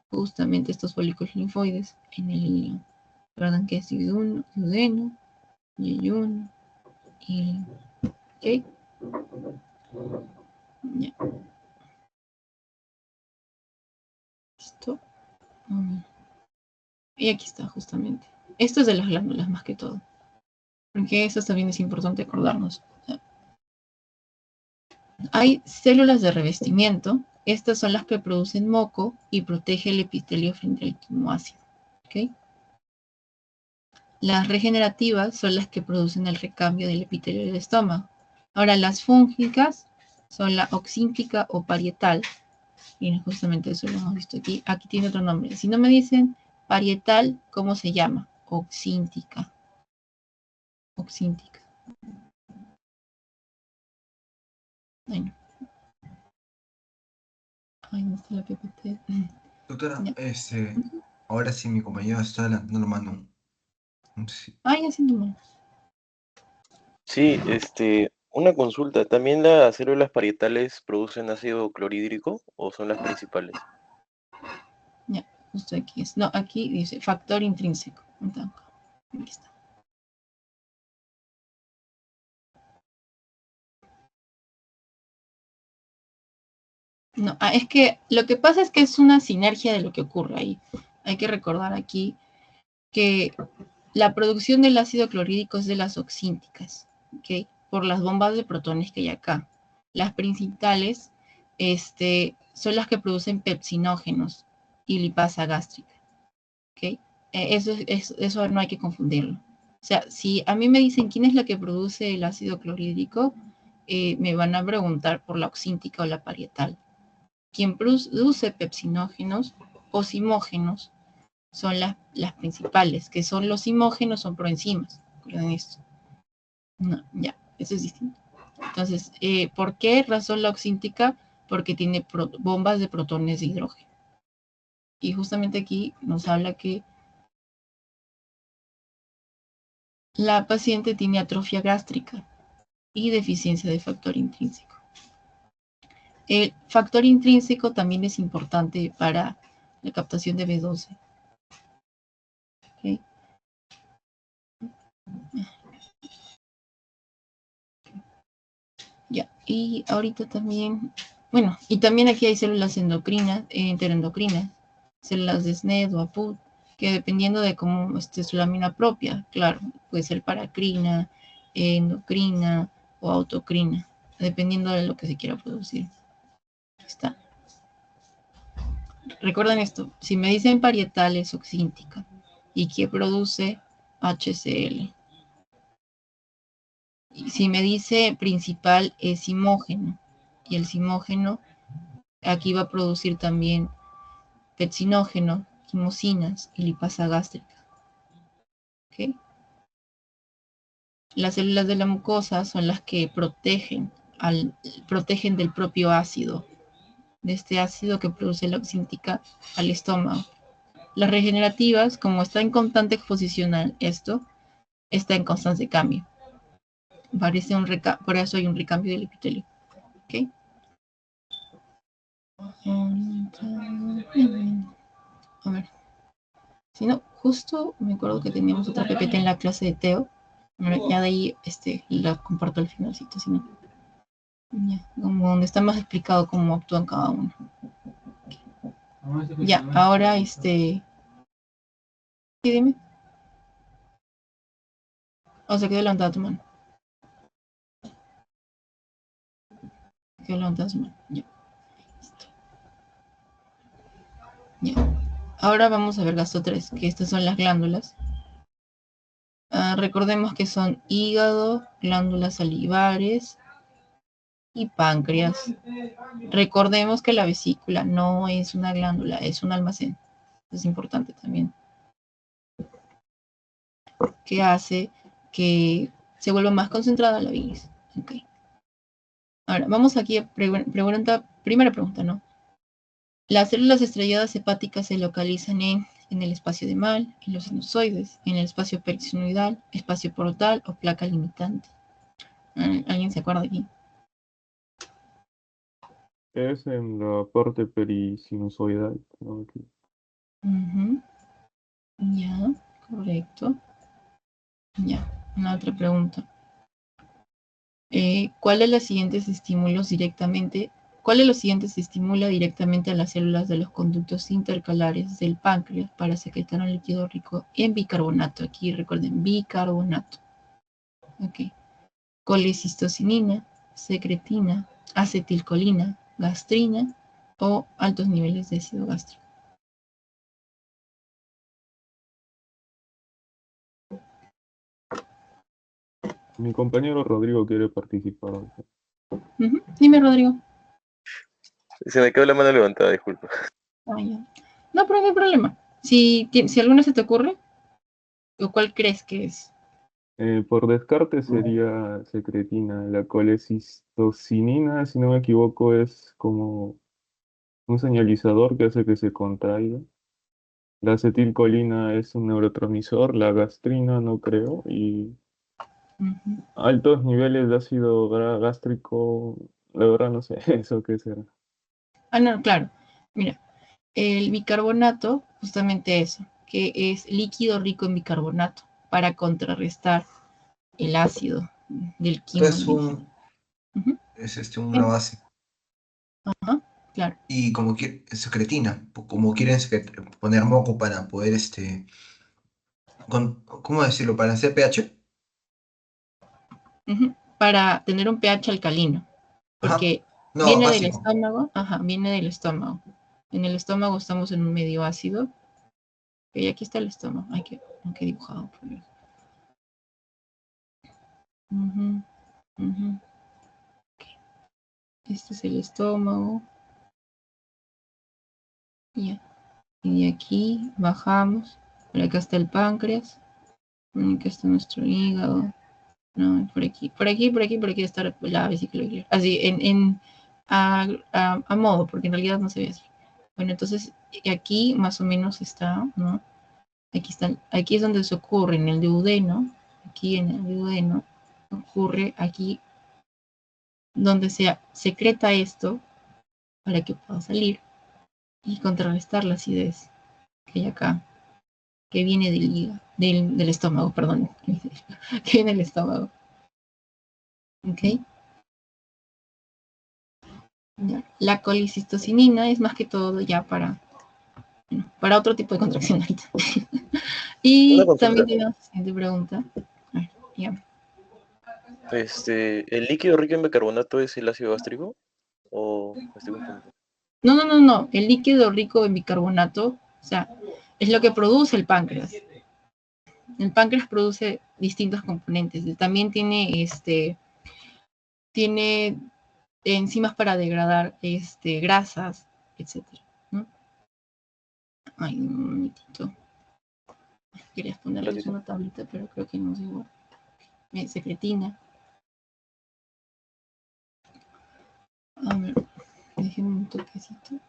Justamente estos folículos linfoides en el ileum. Recuerdan que es duodeno, yeyuno, ileum. ¿Ok? Ya. Listo. Y aquí está, justamente. Esto es de las glándulas, más que todo. Porque eso también es importante acordarnos. Hay células de revestimiento. Estas son las que producen moco y protege el epitelio frente al quimoácido. ¿Okay? Las regenerativas son las que producen el recambio del epitelio del estómago. Ahora, las fúngicas son la oxíntica o parietal. Y justamente eso lo hemos visto aquí. Aquí tiene otro nombre. Si no me dicen parietal, ¿cómo se llama? Oxíntica. Oxíntica. Bueno. Ay, no está la PPT. Doctora, Ya. ahora sí mi compañero está levantando la mano. Sí. Ay, haciendo mal. Sí, una consulta. ¿También las células parietales producen ácido clorhídrico o son las principales? Ya, justo aquí es. No, aquí dice factor intrínseco. Entonces, aquí está. No, es que lo que pasa es que es una sinergia de lo que ocurre ahí. Hay que recordar aquí que la producción del ácido clorhídrico es de las oxínticas, ¿ok? Por las bombas de protones que hay acá. Las principales son las que producen pepsinógenos y lipasa gástrica, ¿ok? Eso no hay que confundirlo. O sea, si a mí me dicen quién es la que produce el ácido clorhídrico, me van a preguntar por la oxíntica o la parietal. Quien produce pepsinógenos o simógenos son las principales, que son los simógenos, son proenzimas. Recuerden esto. No, ya, eso es distinto. Entonces, ¿por qué razón la oxíntica? Porque tiene bombas de protones de hidrógeno. Y justamente aquí nos habla que la paciente tiene atrofia gástrica y deficiencia de factor intrínseco. El factor intrínseco también es importante para la captación de B12. ¿Okay? Ya, y ahorita también, bueno, y también aquí hay células endocrinas, interendocrinas, células de SNED o APUT, que dependiendo de cómo esté su lámina propia, claro, puede ser paracrina, endocrina o autocrina, dependiendo de lo que se quiera producir. Está. Recuerden esto, si me dicen parietal es oxíntica y que produce HCl. Y si me dice principal es simógeno y el simógeno aquí va a producir también pepsinógeno, quimosinas y lipasa gástrica. ¿Okay? Las células de la mucosa son las que protegen del propio ácido, de este ácido que produce la oxíntica al estómago. Las regenerativas, como está en constante exposición a esto, está en constante cambio. Por eso hay un recambio del epitelio. ¿Okay? A ver. Si no, justo me acuerdo que teníamos otra PPT en la clase de Teo. Bueno, ya de ahí la comparto al finalcito, si no. Ya, como donde está más explicado cómo actúan cada uno. Ya, ahora sí, dime. O sea, quedó levantada tu mano. Quedó levantada su mano. Ya. Listo. Ya. Ahora vamos a ver gasto 3, que estas son las glándulas. Recordemos que son hígado, glándulas salivares y páncreas. Recordemos que la vesícula no es una glándula, es un almacén. Es importante también. Que hace que se vuelva más concentrada la bilis. Okay. Ahora, vamos aquí a primera pregunta, ¿no? Las células estrelladas hepáticas se localizan en el espacio demal, en los sinusoides, en el espacio perisinusoidal, espacio portal o placa limitante. ¿Alguien se acuerda aquí? Es en la parte perisinusoidal. Okay. Ya, correcto. Ya, una otra pregunta. ¿Cuál de los siguientes estímulos directamente ¿Cuál de los siguientes estimula directamente a las células de los conductos intercalares del páncreas para secretar un líquido rico en bicarbonato? Aquí recuerden, bicarbonato. Ok. Colecistocinina, secretina, acetilcolina, gastrina o altos niveles de ácido gástrico. Mi compañero Rodrigo quiere participar. Dime, Rodrigo. Se me quedó la mano levantada, disculpa. Ah, ya. No, pero no hay problema. Si alguna se te ocurre, ¿o cuál crees que es? Por descarte sería secretina. La colecistocinina, si no me equivoco, es como un señalizador que hace que se contraiga. La acetilcolina es un neurotransmisor, la gastrina no creo, y Ujú. altos niveles de ácido gástrico, la verdad no sé, eso qué será. Ah, no, claro. Mira, el bicarbonato, justamente eso, que es líquido rico en bicarbonato para contrarrestar el ácido del Esto quimo. Ujú. es una Bien. base. Ajá, claro. Y como secretina, como quieren poner moco para poder, ¿cómo decirlo? Para hacer pH. Ujú. Para tener un pH alcalino, Ajá. porque No, viene del básico. estómago, ajá, viene del estómago. En el estómago estamos en un medio ácido, y aquí está el estómago, hay que dibujado por Dios. Ujú, ujú. Ok. Este es el estómago. Ya. Y de aquí bajamos. Por acá está el páncreas. Acá está nuestro hígado. No, por aquí, por aquí, por aquí, por aquí está la vesícula biliar. Así, a modo, porque en realidad no se ve así. Bueno, entonces aquí más o menos está, ¿no? Aquí es donde se ocurre en el duodeno. Aquí en el duodeno ocurre aquí donde se secreta esto para que pueda salir y contrarrestar la acidez que hay acá, que viene del hígado, del estómago, perdón, que viene del estómago. ¿Ok? Ya. La colicistocinina es más que todo ya para otro tipo de contracción. Una Y consulta. también tenemos la siguiente pregunta. A ver, dígame. ¿El líquido rico en bicarbonato es el ácido gástrico? ¿O me estoy confundiendo? No. El líquido rico en bicarbonato, o sea, es lo que produce el páncreas. El páncreas produce distintos componentes. También tiene enzimas para degradar grasas, etcétera, ¿no? Ay, un momentito. Quería ¿Un ponerles ratito? una tablita, pero creo que no es igual. Secretina. A ver, déjenme un toquecito.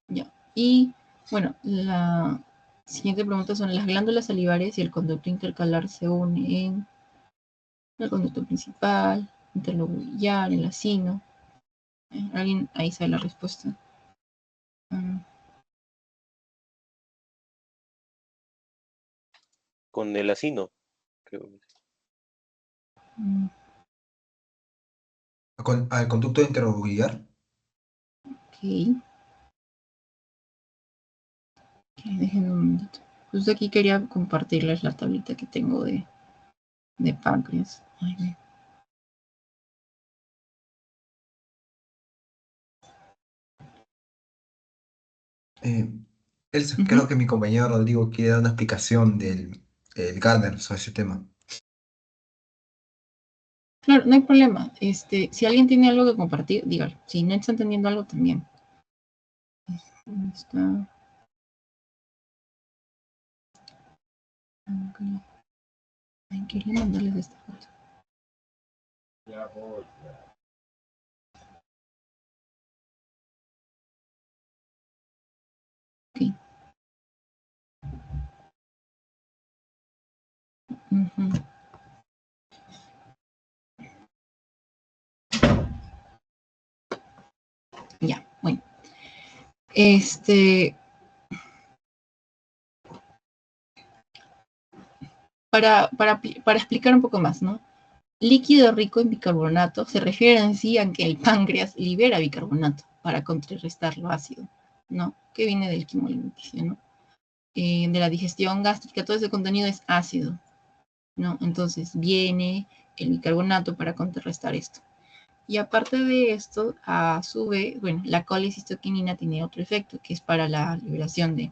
Ya. Y bueno, la siguiente pregunta son: las glándulas salivares y el conducto intercalar se unen en el conducto principal, interlobular, el acino. ¿Alguien ahí sabe la respuesta? Mm, Con el acino, creo. mm, Al conducto interroguliar. ok, déjenme un momentito. Justo aquí quería compartirles la tablita que tengo de páncreas. Ay, Eh, creo ujú. que mi compañero Rodrigo quiere dar una explicación del el Gardner sobre ese tema. Claro, no hay problema. Si alguien tiene algo que compartir, dígalo. Si no está entendiendo algo, también. ¿Dónde está? Ok. Ay, quería mandarles esta foto. Ok. Ujú. Ya, bueno. Para explicar un poco más, ¿no? Líquido rico en bicarbonato se refiere en sí a que el páncreas libera bicarbonato para contrarrestar lo ácido, ¿no? Que viene del quimo alimenticio, ¿no? De la digestión gástrica, todo ese contenido es ácido, ¿no? Entonces viene el bicarbonato para contrarrestar esto. Y aparte de esto, a su vez, bueno, la colecistoquinina tiene otro efecto, que es para la liberación de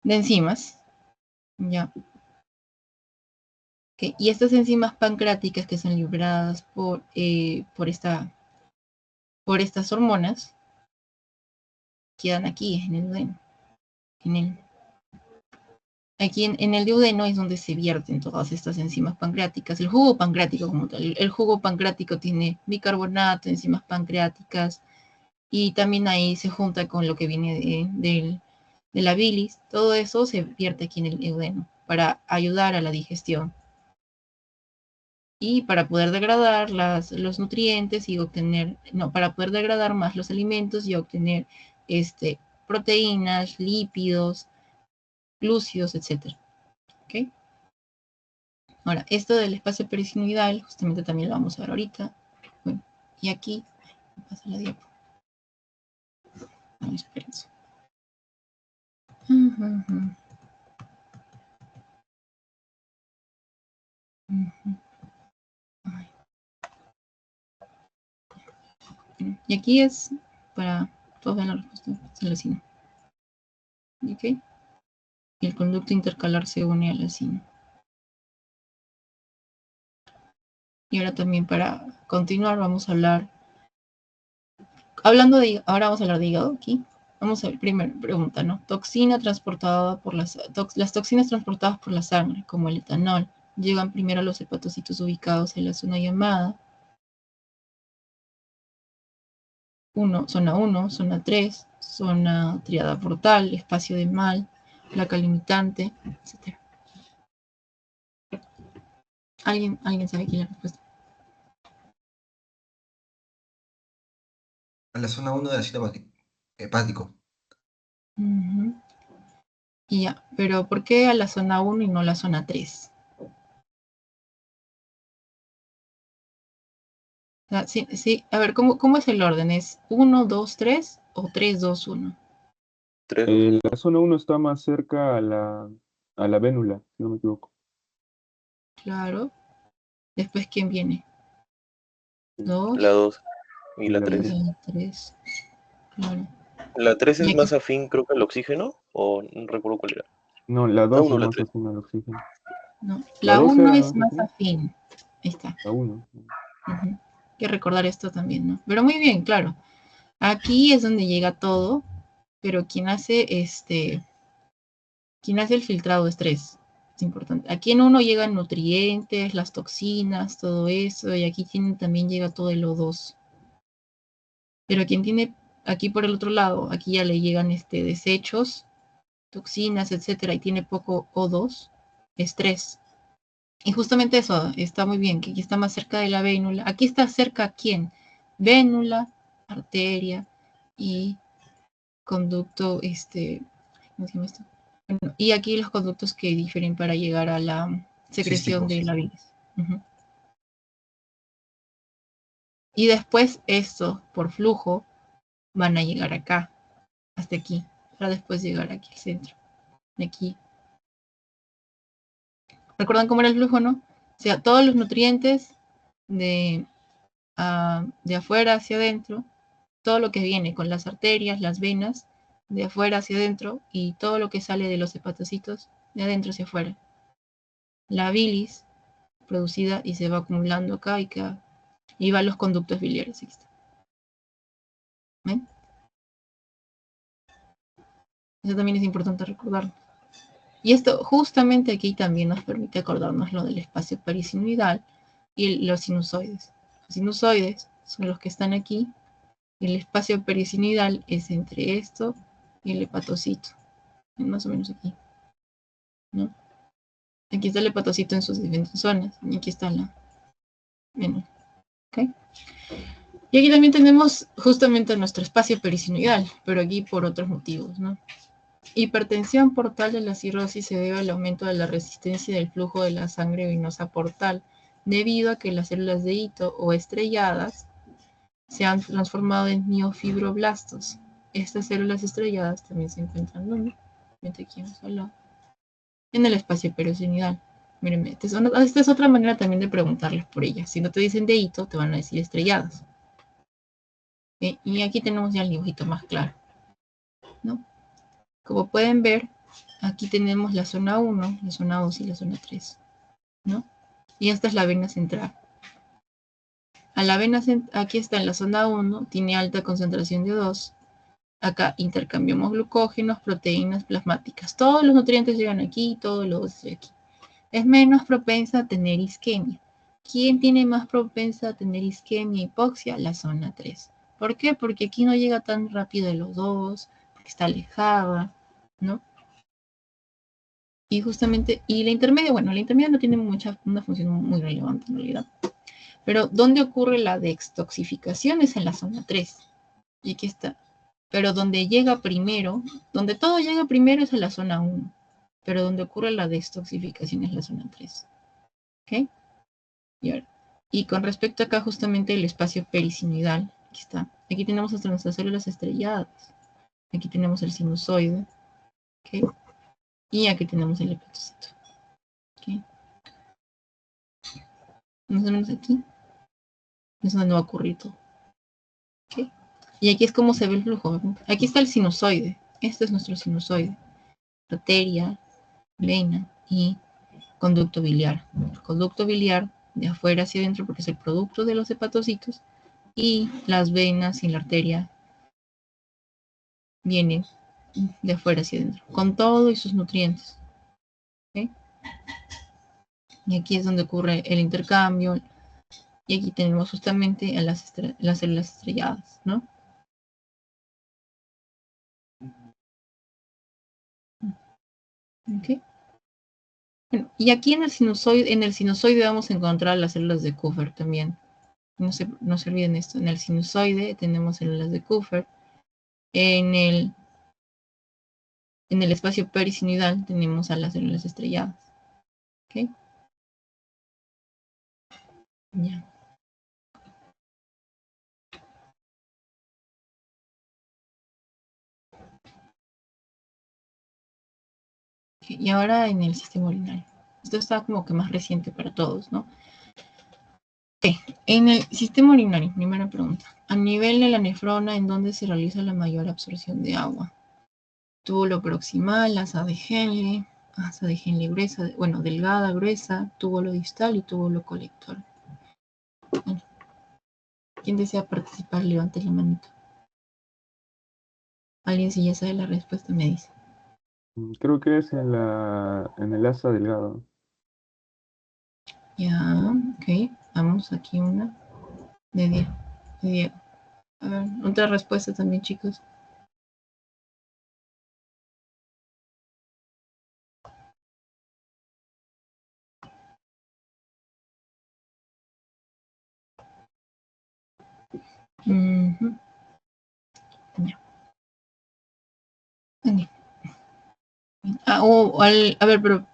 enzimas, ¿ya? Okay. Y estas enzimas pancreáticas que son liberadas por estas hormonas, quedan aquí en el duodeno. Aquí en el duodeno es donde se vierten todas estas enzimas pancreáticas, el jugo pancreático como tal. El jugo pancreático tiene bicarbonato, enzimas pancreáticas, y también ahí se junta con lo que viene de la bilis. Todo eso se vierte aquí en el duodeno para ayudar a la digestión y para poder degradar los nutrientes y obtener, no, para poder degradar más los alimentos y obtener proteínas, lípidos, glúcidos, etc. ¿Okay? Ahora, esto del espacio perisinoidal, justamente también lo vamos a ver ahorita. Bueno, y aquí, pasa la diapo. No, espérense. Y aquí es para todos vean la respuesta, es la lacina. ¿Ok? El conducto intercalar se une a la lacina. Y ahora también para continuar vamos a hablar, ahora vamos a hablar de hígado aquí. Vamos a ver, primera pregunta, ¿no? Toxina transportada por las toxinas transportadas por la sangre, como el etanol, llegan primero a los hepatocitos ubicados en la zona llamada zona 1, zona 3, zona triada portal, espacio de Mal, placa limitante, etc. ¿Alguien sabe aquí la respuesta? En la zona 1 del ácido hepático. Y ya, pero ¿por qué a la zona 1 y no a la zona 3? O sea, sí, a ver, ¿cómo es el orden? ¿Es 1, 2, 3 o 3, 2, 1? 3, 2, 1. La zona 1 está más cerca a la vénula, si no me equivoco. Claro. Después, ¿quién viene? 2. La 2 y la La 3. tres. La 3. Claro. ¿La 3 Y es aquí, más afín, creo que al oxígeno? ¿O no recuerdo cuál era? No, la La 2 1 es o la más 3. afín al oxígeno. no, La la 2 1 era es más más afín. afín. Ahí está. La 1. Hay que recordar esto también, ¿no? Pero muy bien, claro. Aquí es donde llega todo, pero quien hace el filtrado es 3. Es importante. Aquí en 1 llegan nutrientes, las toxinas, todo eso, y aquí también llega todo el O2. Pero quien tiene aquí por el otro lado, aquí ya le llegan desechos, toxinas, etcétera, y tiene poco O2, es 3. Y justamente eso está muy bien, que aquí está más cerca de la vénula. Aquí está cerca, ¿quién? Vénula, arteria y conducto, ¿cómo se llama esto? Bueno, y aquí los conductos que difieren para llegar a la secreción de Císticos. la bilis. Y después esto, por flujo, van a llegar acá, hasta aquí, para después llegar aquí al centro, de aquí. ¿Recuerdan cómo era el flujo, no? O sea, todos los nutrientes de afuera hacia adentro, todo lo que viene con las arterias, las venas, de afuera hacia adentro, y todo lo que sale de los hepatocitos, de adentro hacia afuera. La bilis producida y se va acumulando acá y va a los conductos biliares. ¿Ven? Eso también es importante recordar. Y esto justamente aquí también nos permite acordarnos lo del espacio perisinoidal y los sinusoides. Los sinusoides son los que están aquí. El espacio perisinoidal es entre esto y el hepatocito. Más o menos aquí, ¿no? Aquí está el hepatocito en sus diferentes zonas. Y aquí está la vénula. ¿Okay? Y aquí también tenemos justamente nuestro espacio perisinoidal, pero aquí por otros motivos, ¿no? Hipertensión portal de la cirrosis se debe al aumento de la resistencia del flujo de la sangre venosa portal debido a que las células de hito o estrelladas se han transformado en miofibroblastos. Estas células estrelladas también se encuentran ¿dónde? Aquí hemos hablado. En el espacio perisinidal. Mírenme, esta es otra manera también de preguntarles por ellas. Si no te dicen de hito, te van a decir estrelladas. ¿Sí? Y aquí tenemos ya el dibujito más claro, ¿no? Como pueden ver, aquí tenemos la zona 1, la zona 2 y la zona 3, ¿no? Y esta es la vena central. A la vena aquí está en la zona 1, tiene alta concentración de O2. Acá intercambiamos glucógenos, proteínas plasmáticas. Todos los nutrientes llegan aquí, todos los de aquí. Es menos propensa a tener isquemia. ¿Quién tiene más propensa a tener isquemia e hipoxia? La zona 3. ¿Por qué? Porque aquí no llega tan rápido el O2, porque está alejada, ¿no? Y justamente, y la intermedia, bueno, la intermedia no tiene una función muy relevante en realidad. Pero ¿dónde ocurre la dextoxificación? Es en la zona 3. Y aquí está. Pero donde llega primero, donde todo llega primero es en la zona 1. Pero donde ocurre la dextoxificación es la zona 3. ¿Ok? Y con respecto acá justamente el espacio perisinidal, aquí está. Aquí tenemos nuestras células estrelladas. Aquí tenemos el sinusoide. ¿Ok? Y aquí tenemos el hepatocito. ¿Ok? Más o menos aquí. Es donde va a ocurrir todo. ¿Ok? Y aquí es como se ve el flujo. Aquí está el sinusoide. Este es nuestro sinusoide. Arteria, vena y conducto biliar. El conducto biliar de afuera hacia adentro porque es el producto de los hepatocitos y las venas y la arteria vienen de afuera hacia adentro con todo y sus nutrientes. ¿Okay? Y aquí es donde ocurre el intercambio y aquí tenemos justamente a las células estrelladas, ¿no? Okay. Bueno, y aquí en el sinusoide vamos a encontrar las células de Kupffer también. No se olviden esto. En el sinusoide tenemos células de Kupffer. En el espacio perisinidal tenemos a las células estrelladas. ¿Ok? Ya. Okay, y ahora en el sistema urinario. Esto está como que más reciente para todos, ¿no? Okay. En el sistema urinario, primera pregunta. A nivel de la nefrona, ¿en dónde se realiza la mayor absorción de agua? Túbulo proximal, asa de Henle gruesa, bueno, delgada, gruesa, túbulo distal y túbulo colector. Bueno, ¿quién desea participar? Levante la manito. Alguien si ya sabe la respuesta me dice. Creo que es en el asa delgada. Ya, ok. Vamos aquí una de 10. A ver, otra respuesta también, chicos. Ya. Okay. A ver, pero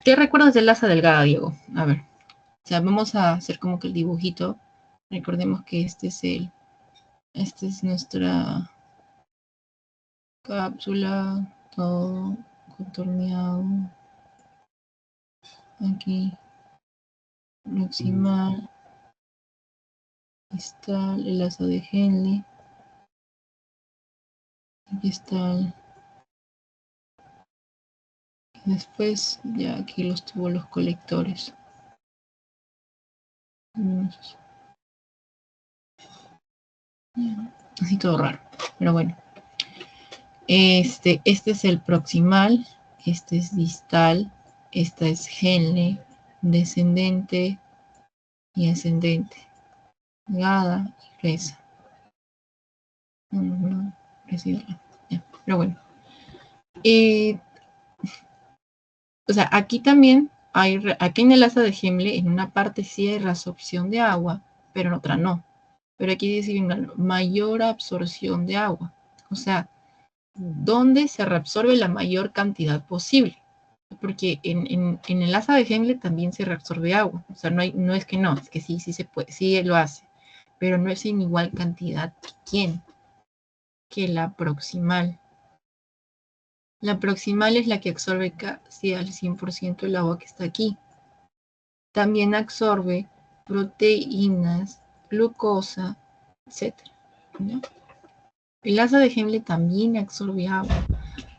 ¿qué recuerdas del asa delgada, Diego? A ver, o sea, vamos a hacer como que el dibujito. Recordemos que esta es nuestra cápsula, todo contorneado. Aquí, proximal, está el asa de Henle. Aquí está después, ya aquí los túbulos colectores. Así todo raro, pero bueno. Este es el proximal, este es distal, esta es Henle, descendente y ascendente, delgada y gruesa. Pero bueno. O sea, aquí también aquí en el asa de Henle, en una parte sí hay reabsorción de agua, pero en otra no. Pero aquí dice una mayor absorción de agua. O sea, ¿dónde se reabsorbe la mayor cantidad posible? Porque en el asa de Henle también se reabsorbe agua. O sea, no es que no, es que sí se puede, sí lo hace. Pero no es en igual cantidad que ¿quién? Que la proximal. La proximal es la que absorbe casi al 100% el agua que está aquí. También absorbe proteínas, glucosa, etc. ¿no? El asa de Henle también absorbe agua,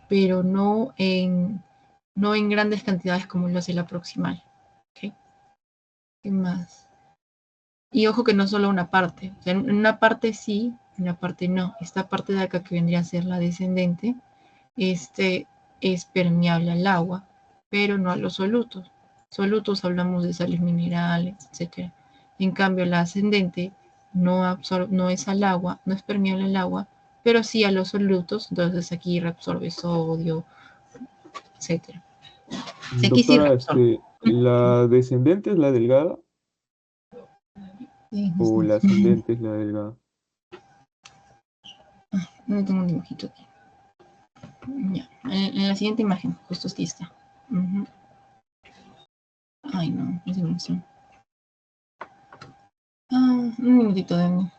pero no en grandes cantidades como lo hace la proximal. ¿Okay? ¿Qué más? Y ojo que no solo una parte. O sea, en una parte sí, en una parte no. Esta parte de acá que vendría a ser la descendente, es permeable al agua, pero no a los solutos. Solutos hablamos de sales minerales, etc. En cambio, la ascendente no es al agua, no es permeable al agua, pero sí a los solutos. Entonces aquí reabsorbe sodio, etc. O sea, aquí sí Doctora, reabsorbe. ¿la descendente es la delgada o la ascendente es la delgada? No tengo un dibujito aquí. Ya. En la siguiente imagen, justo aquí está. Ay, no, es emoción. Un minutito de mí.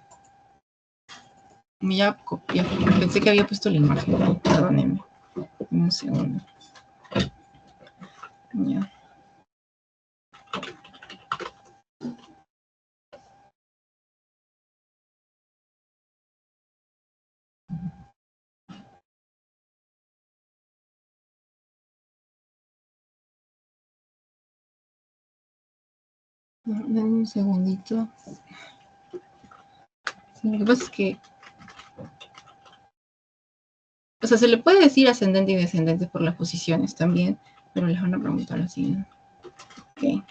Ya copié. Pensé que había puesto la imagen. Perdónenme. Un segundo. Ya. Denme un segundito. Lo que pasa es que, o sea, se le puede decir ascendente y descendente por las posiciones también, pero les van a preguntar así. Ok.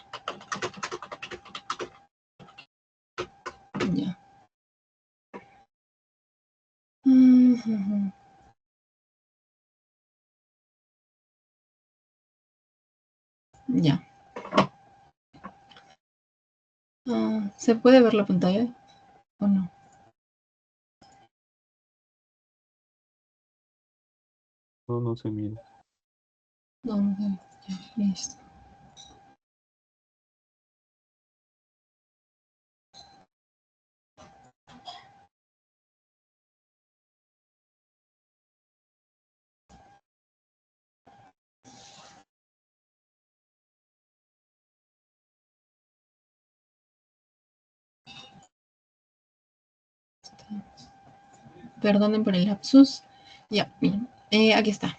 Ya. Ya. ¿Se puede ver la pantalla o no? No, no se mira. ¿Dónde? Ya, listo. Perdonen por el lapsus. Ya, miren. Aquí está.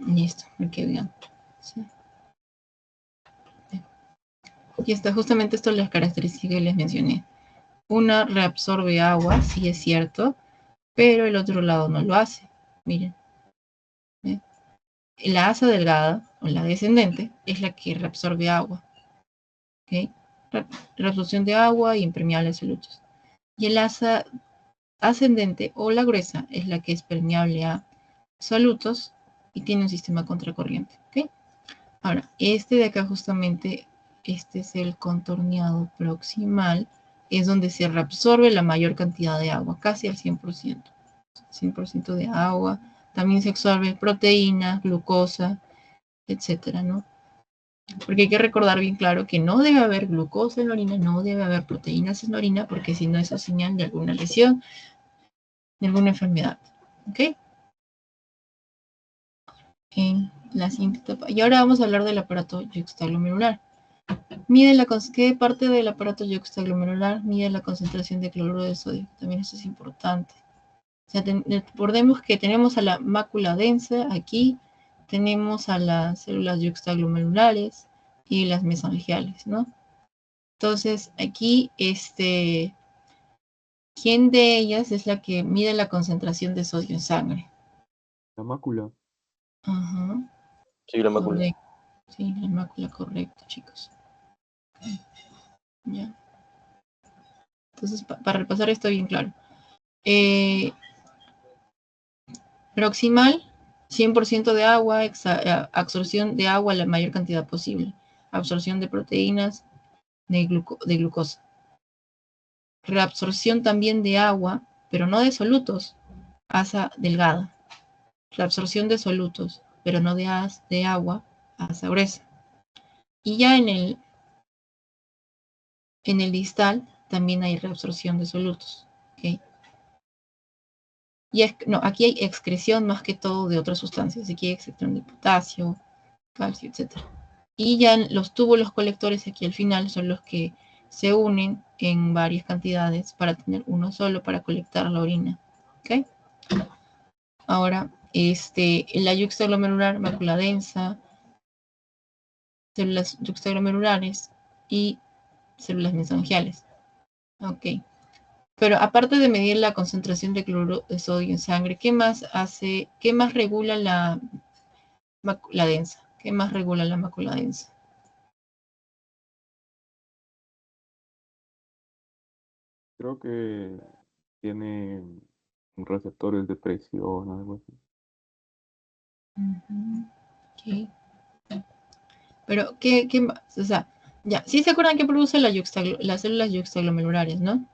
Listo, porque vean. Sí. Y está justamente esto las características que les mencioné. Una reabsorbe agua, sí es cierto, pero el otro lado no lo hace. Miren. ¿Ve? La asa delgada, o la descendente, es la que reabsorbe agua. ¿Okay? Reabsorción de agua y impermeable a solutos. Y el asa ascendente, o la gruesa, es la que es permeable a solutos y tiene un sistema contracorriente. ¿Okay? Ahora, este de acá justamente, este es el contorneado proximal, es donde se reabsorbe la mayor cantidad de agua, casi al 100%. 100% de agua. También se absorbe proteína, glucosa, etcétera, ¿no? Porque hay que recordar bien claro que no debe haber glucosa en la orina, no debe haber proteínas en la orina, porque si no, eso es señal de alguna lesión, de alguna enfermedad. ¿Ok? En la siguiente etapa. Y ahora vamos a hablar del aparato yuxtaglomerular. ¿Qué parte del aparato yuxtaglomerular mide la concentración de cloruro de sodio? También eso es importante. O sea, recordemos que tenemos a la mácula densa aquí, tenemos a las células yuxtaglomerulares y las mesangiales, ¿no? Entonces, aquí, ¿quién de ellas es la que mide la concentración de sodio en sangre? La mácula. Ajá, Sí, la mácula. correcto. Sí, la mácula, correcto, chicos. Okay. Ya. Entonces, para repasar esto bien claro. Proximal, 100% de agua, absorción de agua la mayor cantidad posible. Absorción de proteínas, de glucosa. Reabsorción también de agua, pero no de solutos, asa delgada. Reabsorción de solutos, pero no de agua, asa gruesa. Y ya en el distal también hay reabsorción de solutos. ¿Okay? Y aquí hay excreción más que todo de otras sustancias. Aquí hay excreción de potasio, calcio, etc. Y ya los túbulos colectores aquí al final son los que se unen en varias cantidades para tener uno solo para colectar la orina. ¿Okay? Ahora, la yuxtaglomerular, mácula densa, células yuxtaglomerulares y células mesangiales. Ok. Pero aparte de medir la concentración de cloruro de sodio en sangre, ¿qué más regula la mácula densa? ¿Qué más regula la mácula densa? Creo que tiene receptores de presión, algo así. Okay. Pero, ¿qué más? O sea, ya, sí se acuerdan que produce las células yuxtaglomerulares, ¿no?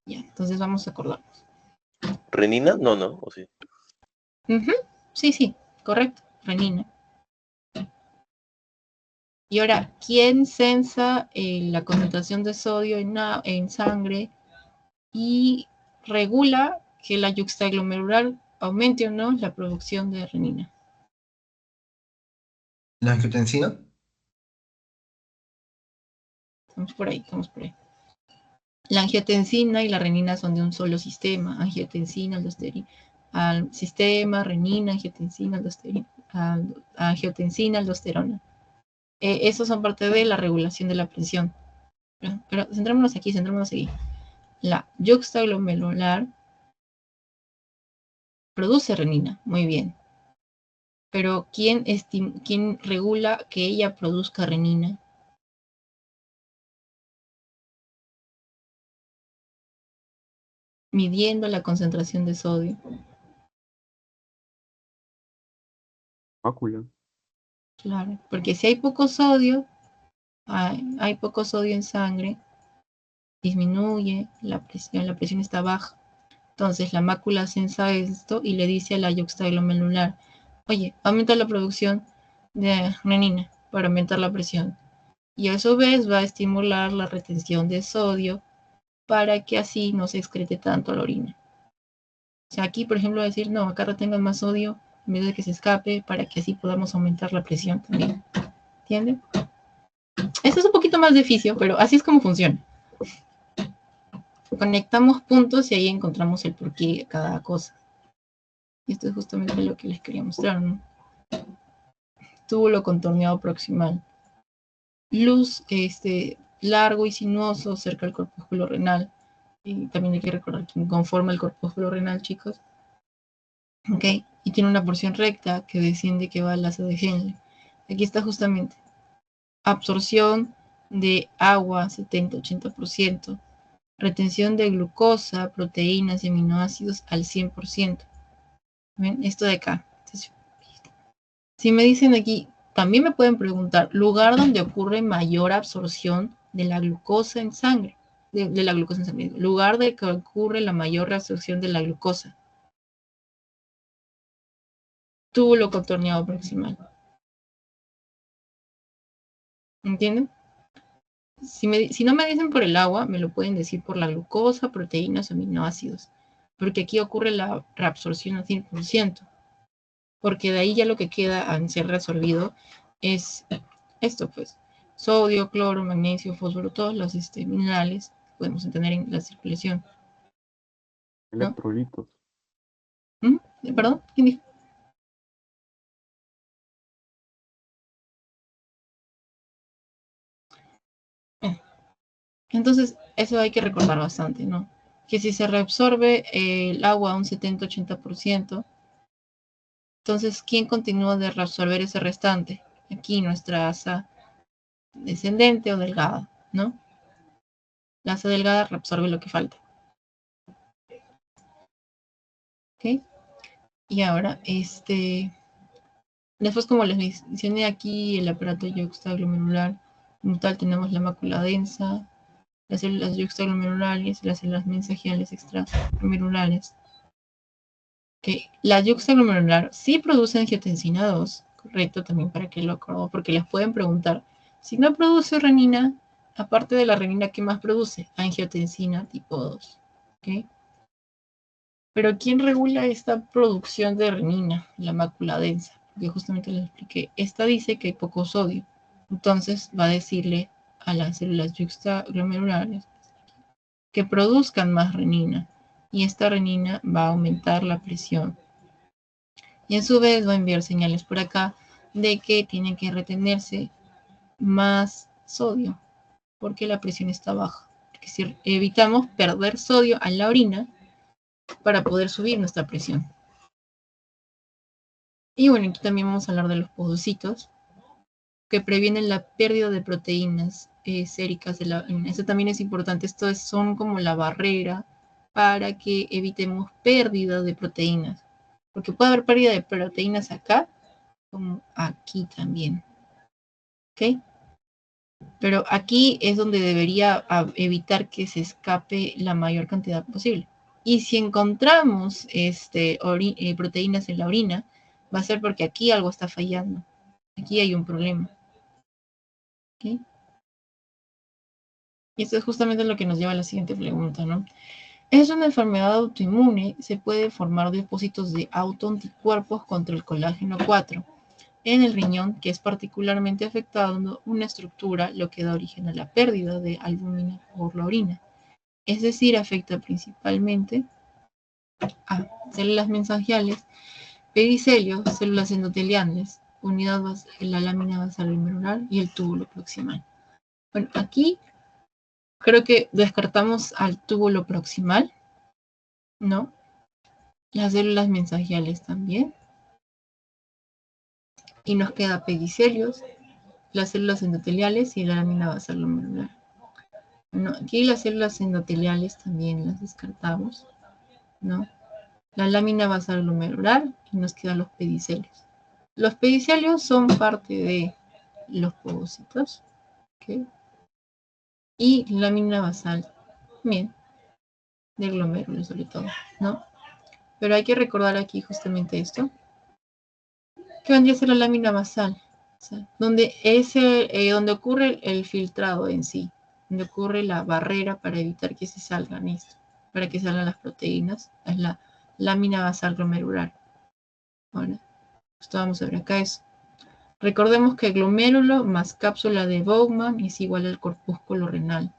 Ya, entonces vamos a acordarnos. ¿Renina? No, no, o sí. Sí, correcto, renina. Y ahora, ¿quién sensa la concentración de sodio en sangre y regula que la yuxtaglomerular aumente o no la producción de renina? ¿La angiotensina? Estamos por ahí. La angiotensina y la renina son de un solo sistema. Angiotensina, aldosterona, al sistema, renina, angiotensina, aldosterona. Esos son parte de la regulación de la presión. Pero centrémonos aquí. La yuxtaglomerular produce renina, muy bien. Pero ¿quién regula que ella produzca renina? Midiendo la concentración de sodio. Mácula. Claro, porque si hay poco sodio, hay poco sodio en sangre, disminuye la presión está baja. Entonces la mácula sensa esto y le dice a la yuxtaglomerular, oye, aumenta la producción de renina para aumentar la presión. Y a su vez va a estimular la retención de sodio para que así no se excrete tanto la orina. O sea, aquí, por ejemplo, decir, no, acá retengan más sodio en vez de que se escape para que así podamos aumentar la presión también. ¿Entienden? Esto es un poquito más difícil, pero así es como funciona. Conectamos puntos y ahí encontramos el porqué de cada cosa. Y esto es justamente lo que les quería mostrar, ¿no? Túbulo contorneado proximal. Luz largo y sinuoso cerca del corpúsculo renal. Y también hay que recordar quién conforma el corpúsculo renal, chicos. ¿Ok? Y tiene una porción recta que desciende, que va al asa de Henle. Aquí está justamente. Absorción de agua, 70-80%. Retención de glucosa, proteínas y aminoácidos al 100%. ¿Ven? Esto de acá. Si me dicen aquí, también me pueden preguntar, lugar donde ocurre mayor absorción de la glucosa en sangre. De la glucosa en sangre. Lugar de que ocurre la mayor reabsorción de la glucosa. Túbulo contorneado proximal. ¿Entienden? Si no me dicen por el agua, me lo pueden decir por la glucosa, proteínas, aminoácidos. Porque aquí ocurre la reabsorción al 100%. Porque de ahí ya lo que queda en ser reabsorbido es esto, pues. Sodio, cloro, magnesio, fósforo, todos los minerales que podemos tener en la circulación. ¿No? Electrolitos. ¿Perdón? ¿Quién dijo? Entonces, eso hay que recordar bastante, ¿no? Que si se reabsorbe el agua a un 70-80%, entonces, ¿quién continúa de reabsorber ese restante? Aquí nuestra asa descendente o delgada, ¿no? La asa delgada reabsorbe lo que falta. ¿Ok? Y ahora, después, como les mencioné aquí, el aparato yuxtaglomerular, como tal, tenemos la mácula densa, las células yuxtaglomerulares, las células mensagiales extraglomerulares. que la yuxtaglomerular sí produce angiotensina 2, correcto, también para que lo acordó, porque les pueden preguntar, si no produce renina, aparte de la renina, ¿qué más produce? Angiotensina tipo 2, ¿ok? Pero ¿quién regula esta producción de renina? La mácula densa, porque justamente les expliqué, esta dice que hay poco sodio, entonces va a decirle a las células yuxtaglomerulares que produzcan más renina, y esta renina va a aumentar la presión. Y a su vez va a enviar señales por acá de que tiene que retenerse más sodio, porque la presión está baja. Porque si evitamos perder sodio a la orina para poder subir nuestra presión. Y bueno, aquí también vamos a hablar de los podocitos, que previenen la pérdida de proteínas séricas de la orina. Eso también es importante. Esto son como la barrera para que evitemos pérdida de proteínas. Porque puede haber pérdida de proteínas acá, como aquí también. ¿Ok? Pero aquí es donde debería evitar que se escape la mayor cantidad posible. Y si encontramos proteínas en la orina, va a ser porque aquí algo está fallando. Aquí hay un problema. ¿Okay? Y esto es justamente lo que nos lleva a la siguiente pregunta, ¿no? ¿Es una enfermedad autoinmune? Se puede formar depósitos de autoanticuerpos contra el colágeno 4 en el riñón, que es particularmente afectando una estructura, lo que da origen a la pérdida de albúmina por la orina. Es decir, afecta principalmente a células mesangiales, pedicelios, células endoteliales, la lámina basal glomerular y el túbulo proximal. Bueno, aquí creo que descartamos al túbulo proximal, ¿no? Las células mesangiales también. Y nos queda pedicelios, las células endoteliales y la lámina basal glomerular. Bueno, aquí las células endoteliales también las descartamos, ¿no? La lámina basal glomerular y nos quedan los pedicelios. Los pedicelios son parte de los podocitos, ¿ok? Y lámina basal también, del glomérulo sobre todo, ¿no? Pero hay que recordar aquí justamente esto, que vendría a ser la lámina basal, o sea, donde ocurre el filtrado en sí, donde ocurre la barrera para evitar que se salgan esto, para que salgan las proteínas, es la lámina basal glomerular. Ahora, esto vamos a ver acá eso. Recordemos que el glomérulo más cápsula de Bowman es igual al corpúsculo renal.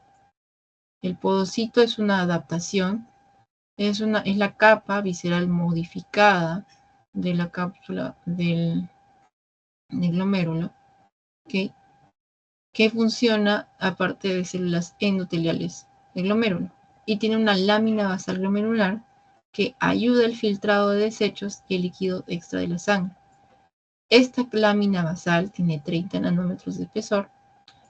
El podocito es una adaptación, es la capa visceral modificada de la cápsula del glomérulo, ¿okay? Que funciona aparte de células endoteliales del glomérulo y tiene una lámina basal glomerular que ayuda al filtrado de desechos y el líquido extra de la sangre. Esta lámina basal tiene 30 nanómetros de espesor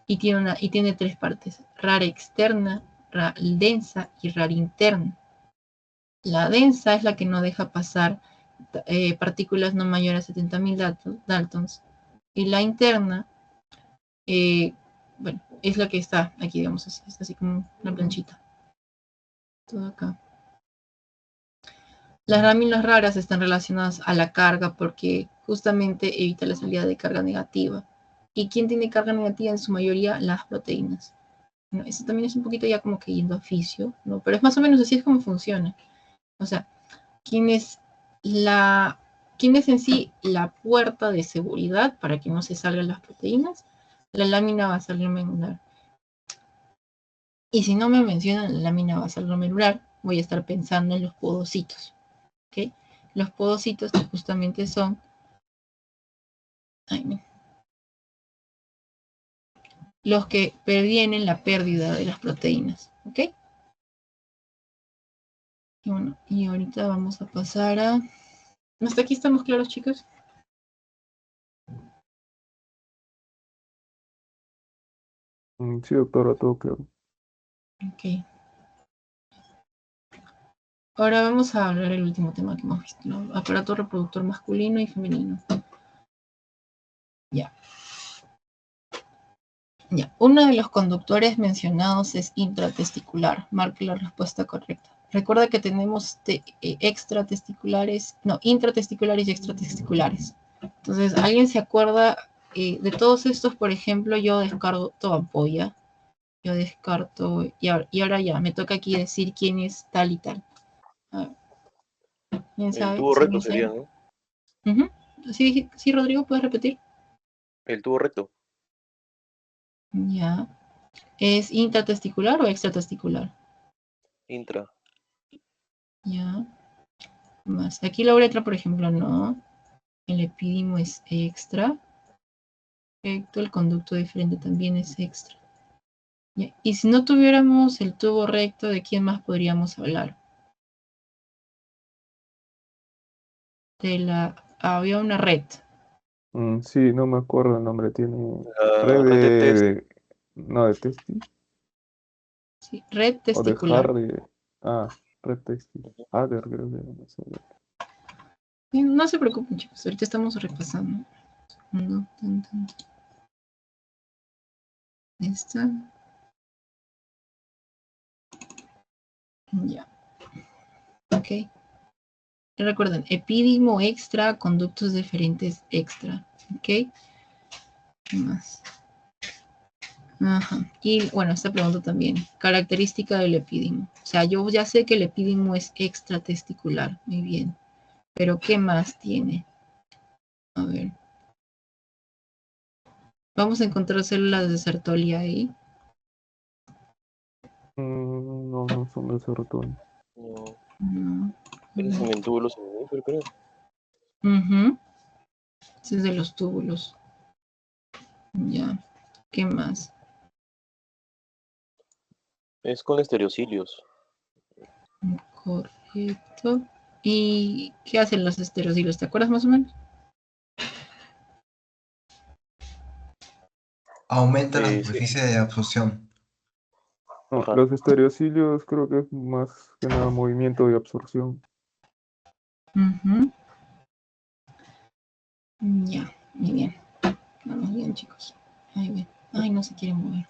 y tiene tres partes: rara externa, rara densa y rara interna. La densa es la que no deja pasar partículas no mayores a 70.000 daltons, y la interna, bueno, es la que está aquí, digamos así, está así como una planchita. Todo acá. Las láminas raras están relacionadas a la carga porque justamente evita la salida de carga negativa. ¿Y quién tiene carga negativa? En su mayoría las proteínas. Bueno, eso también es un poquito ya como que yendo a oficio, ¿no? Pero es más o menos así es como funciona. O sea, ¿quién es en sí la puerta de seguridad para que no se salgan las proteínas? La lámina basal glomerular. Y si no me mencionan la lámina basal glomerular, voy a estar pensando en los podocitos. ¿Okay? Los podocitos que justamente son los que previenen la pérdida de las proteínas. ¿Ok? Y bueno, y ahorita vamos a pasar a... ¿Hasta aquí estamos claros, chicos? Sí, doctora, todo claro. Ok. Ahora vamos a hablar del último tema que hemos visto, ¿no? Aparato reproductor masculino y femenino. Ya. Ya. Uno de los conductores mencionados es intratesticular. Marque la respuesta correcta. Recuerda que tenemos extratesticulares, no, intratesticulares y extratesticulares. Entonces, ¿alguien se acuerda de todos estos? Por ejemplo, yo descarto ampolla, yo descarto, y ahora ya, me toca aquí decir quién es tal y tal. A ver, ¿quién El sabe? tubo ¿Sí, recto alguien sería, sabe? ¿no? Ujú. Sí, sí, Rodrigo, ¿puedes repetir? El tubo recto. Ya. ¿Es intratesticular o extratesticular? Intra. Ya. Más. Aquí la uretra, por ejemplo, no. El epidimo es extra. Perfecto. El conducto diferente también es extra. Ya. Y si no tuviéramos el tubo recto, ¿de quién más podríamos hablar? Había una red. Sí, no me acuerdo el nombre. Tiene red La red de test. no, de testis. Sí, red O de testicular. Hardy. Ah, red testis. Adder, creo que no sé. No se preocupen, chicos. Ahorita estamos repasando. No, esta. Ya. Ok. Recuerden, epidimo extra, conductos diferentes extra. ¿Ok? ¿Qué más? Ajá. Y bueno, esta pregunta también. Característica del epidimo. O sea, yo ya sé que el epidimo es extratesticular. Muy bien. Pero ¿qué más tiene? A ver. Vamos a encontrar células de Sertoli ahí. No, no son de serotonina. No, No. ese es en el túbulo seminífero, creo. Ujú. Ese es de los túbulos. Ya. ¿Qué más? Es con estereocilios. Correcto. ¿Y qué hacen los esterocilos? ¿Te acuerdas más o menos? Aumenta la Sí, superficie de absorción. No, ajá. los estereocilios creo que es más que nada movimiento y absorción. Ujú. Ya, muy bien. Vamos bien, chicos. Ahí bien. Ay, no se quiere mover.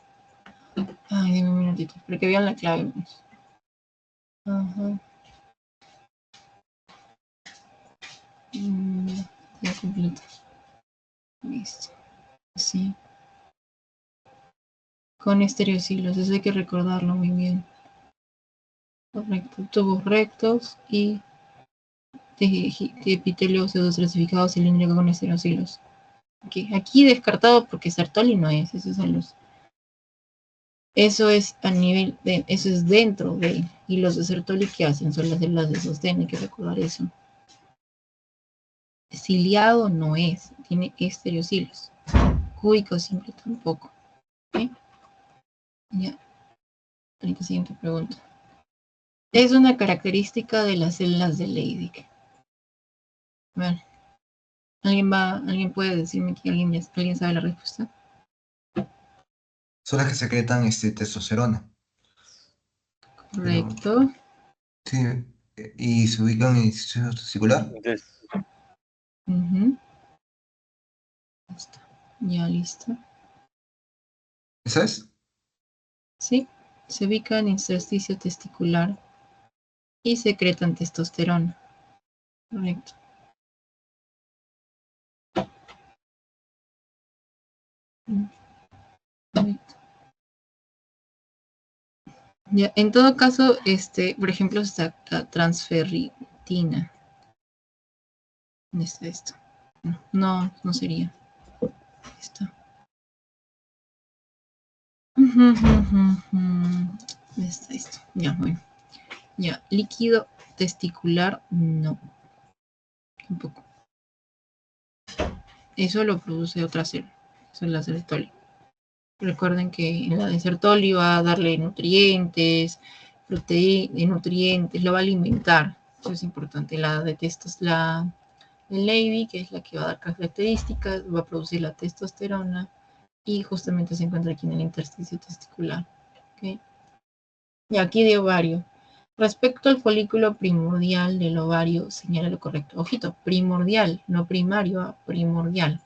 Ay, dime un minutito. Pero que vean la clave. Pues. Ajá. Ya completo. Listo. Sí. Con estereocilos. Eso hay que recordarlo muy bien. Correcto. Tubos rectos y epitelio pseudoestratificado cilíndrico con estereocilos. Okay. Aquí descartado porque Sertoli no es. Eso es a nivel de, eso es dentro de, y los de Sertoli que hacen son las células de sostén, hay que recordar eso. Ciliado no es, tiene estereocilos. Cúbico simple tampoco. ¿Okay? Ya, ahorita siguiente pregunta. Es una característica de las células de Leydig. Bueno, ¿alguien puede decirme que alguien sabe la respuesta? Son las que secretan testosterona. Pero, Correcto. sí, y se ubican en el sistema testicular. Entonces, Uh-huh. Ya listo. ¿Esa es? Sí, se ubica en intersticio testicular y secretan testosterona. Correcto. Correcto. Ya, en todo caso, por ejemplo, está la transferritina. ¿Dónde está esto? No, no sería. Esto. ¿Dónde está esto? Ya, bueno. Ya, líquido testicular, no, tampoco. Eso lo produce otra célula. Eso es la Sertoli. Recuerden que en la de Sertoli va a darle nutrientes, proteínas, nutrientes, lo va a alimentar. Eso es importante. La de la Levy, que es la que va a dar características, va a producir la testosterona y justamente se encuentra aquí en el intersticio testicular. ¿Okay? Y aquí de ovario. Respecto al folículo primordial del ovario, señala lo correcto. Ojito, primordial, no primario, primordial.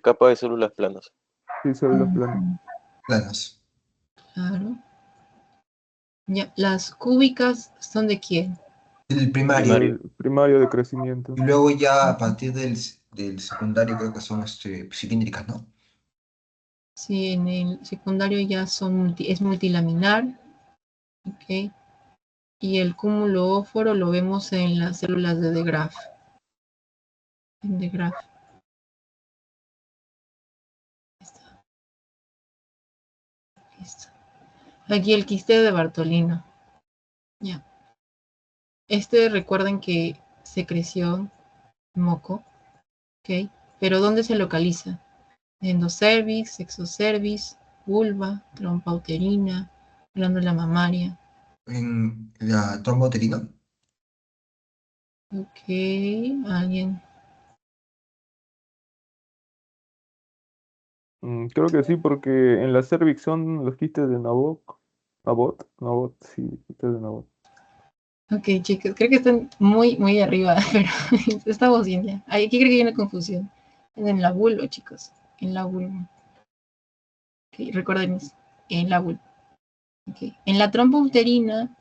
capa de células planas. Sí, células planas. Planas. Claro. Ya, ¿las cúbicas son de quién? El primario. Primario. El primario de crecimiento. Y luego ya a partir del secundario creo que son cilíndricas, ¿no? Sí, en el secundario ya es multilaminar, ¿ok? Y el cúmulo óforo lo vemos en las células de Graf. En de Graf. Está. Listo. Aquí el quiste de Bartolino. Ya. Recuerden que secreción moco, ¿ok? Pero ¿dónde se localiza? Endocervix, exocervix, vulva, trompa uterina, glándula mamaria. En la tromba uterina. Ok, alguien. Creo que sí, porque en la cervix son los quistes de Nabot, sí, quistes de Nabot. Ok, chicos, creo que están muy arriba, pero estamos bien ya. Aquí creo que hay una confusión. En la vulva, chicos. En la vulva. Okay, recuerden eso. En la vulva. Okay. En la trompa uterina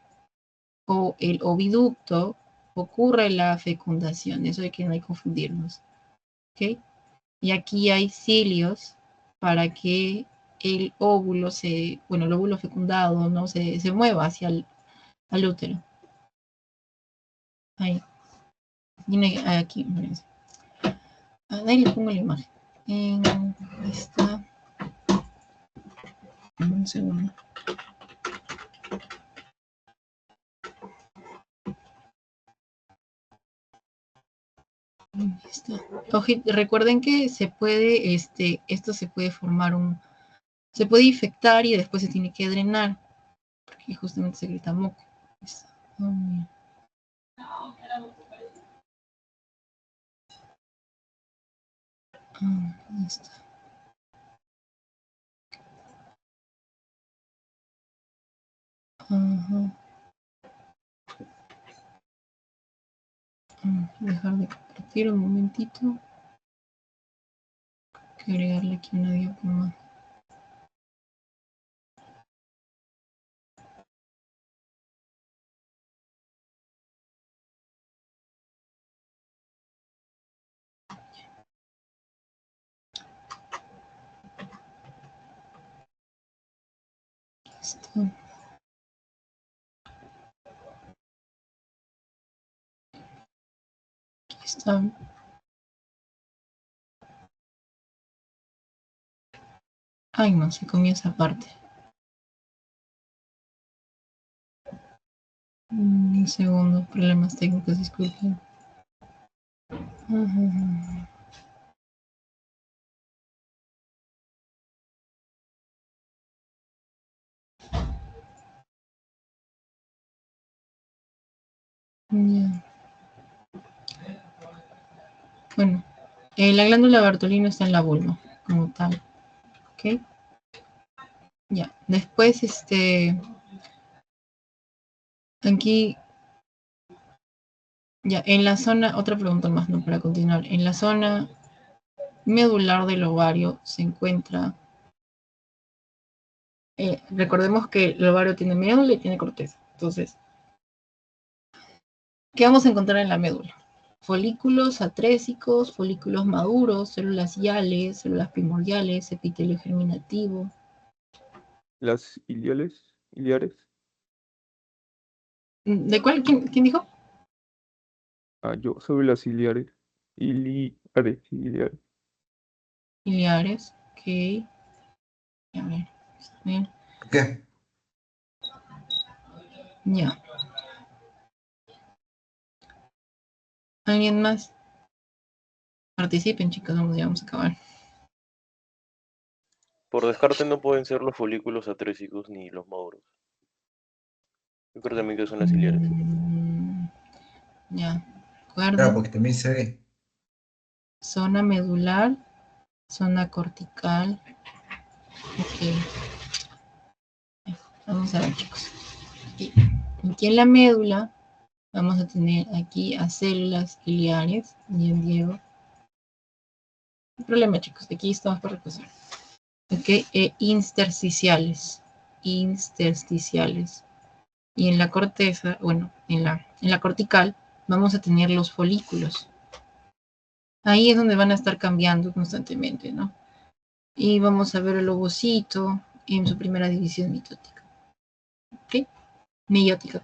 o el oviducto ocurre la fecundación. Eso de que no hay que confundirnos. ¿Ok? Y aquí hay cilios para que el óvulo el óvulo fecundado, ¿no? se mueva hacia al útero. Ahí. Aquí. Ahí le pongo la imagen. Ahí está. Un segundo. Ahí está. Recuerden que se puede, esto se puede formar se puede infectar y después se tiene que drenar, porque justamente se grita moco. Ahí está. Ajá. Dejar de compartir un momentito. Que agregarle aquí una diapositiva. Listo. Aquí está. Ay, no, se comió esa parte. Un segundo, problemas técnicos, disculpen. Ya. Bueno, la glándula Bartolino está en la vulva, como tal. ¿Ok? Ya. Después, aquí, ya, en la zona, otra pregunta más, ¿no? Para continuar. En la zona medular del ovario se encuentra, recordemos que el ovario tiene médula y tiene corteza. Entonces, ¿qué vamos a encontrar en la médula? Folículos atrésicos, folículos maduros, células hiales, células primordiales, epitelio germinativo. Las iliares. ¿De cuál? ¿Quién dijo? Yo sobre las iliares. Iliares. Iliares, ok. A ver, bien. ¿Por qué? Ya. ¿Alguien más? Participen, chicos, vamos a acabar. Por descarte no pueden ser los folículos atrésicos ni los maduros. Yo creo también que son las ciliares. Ya. Claro, Recuerden, porque también se ve. zona medular, zona cortical. Ok. Vamos a ver, chicos. Aquí en la médula vamos a tener aquí a células iliares. Bien, Diego. No hay problema, chicos. Aquí estamos para repasar. Ok. Intersticiales. Intersticiales. Y en la corteza, bueno, en la cortical, vamos a tener los folículos. Ahí es donde van a estar cambiando constantemente, ¿no? Y vamos a ver el ovocito en su primera división mitótica. ¿Ok? Meiótica,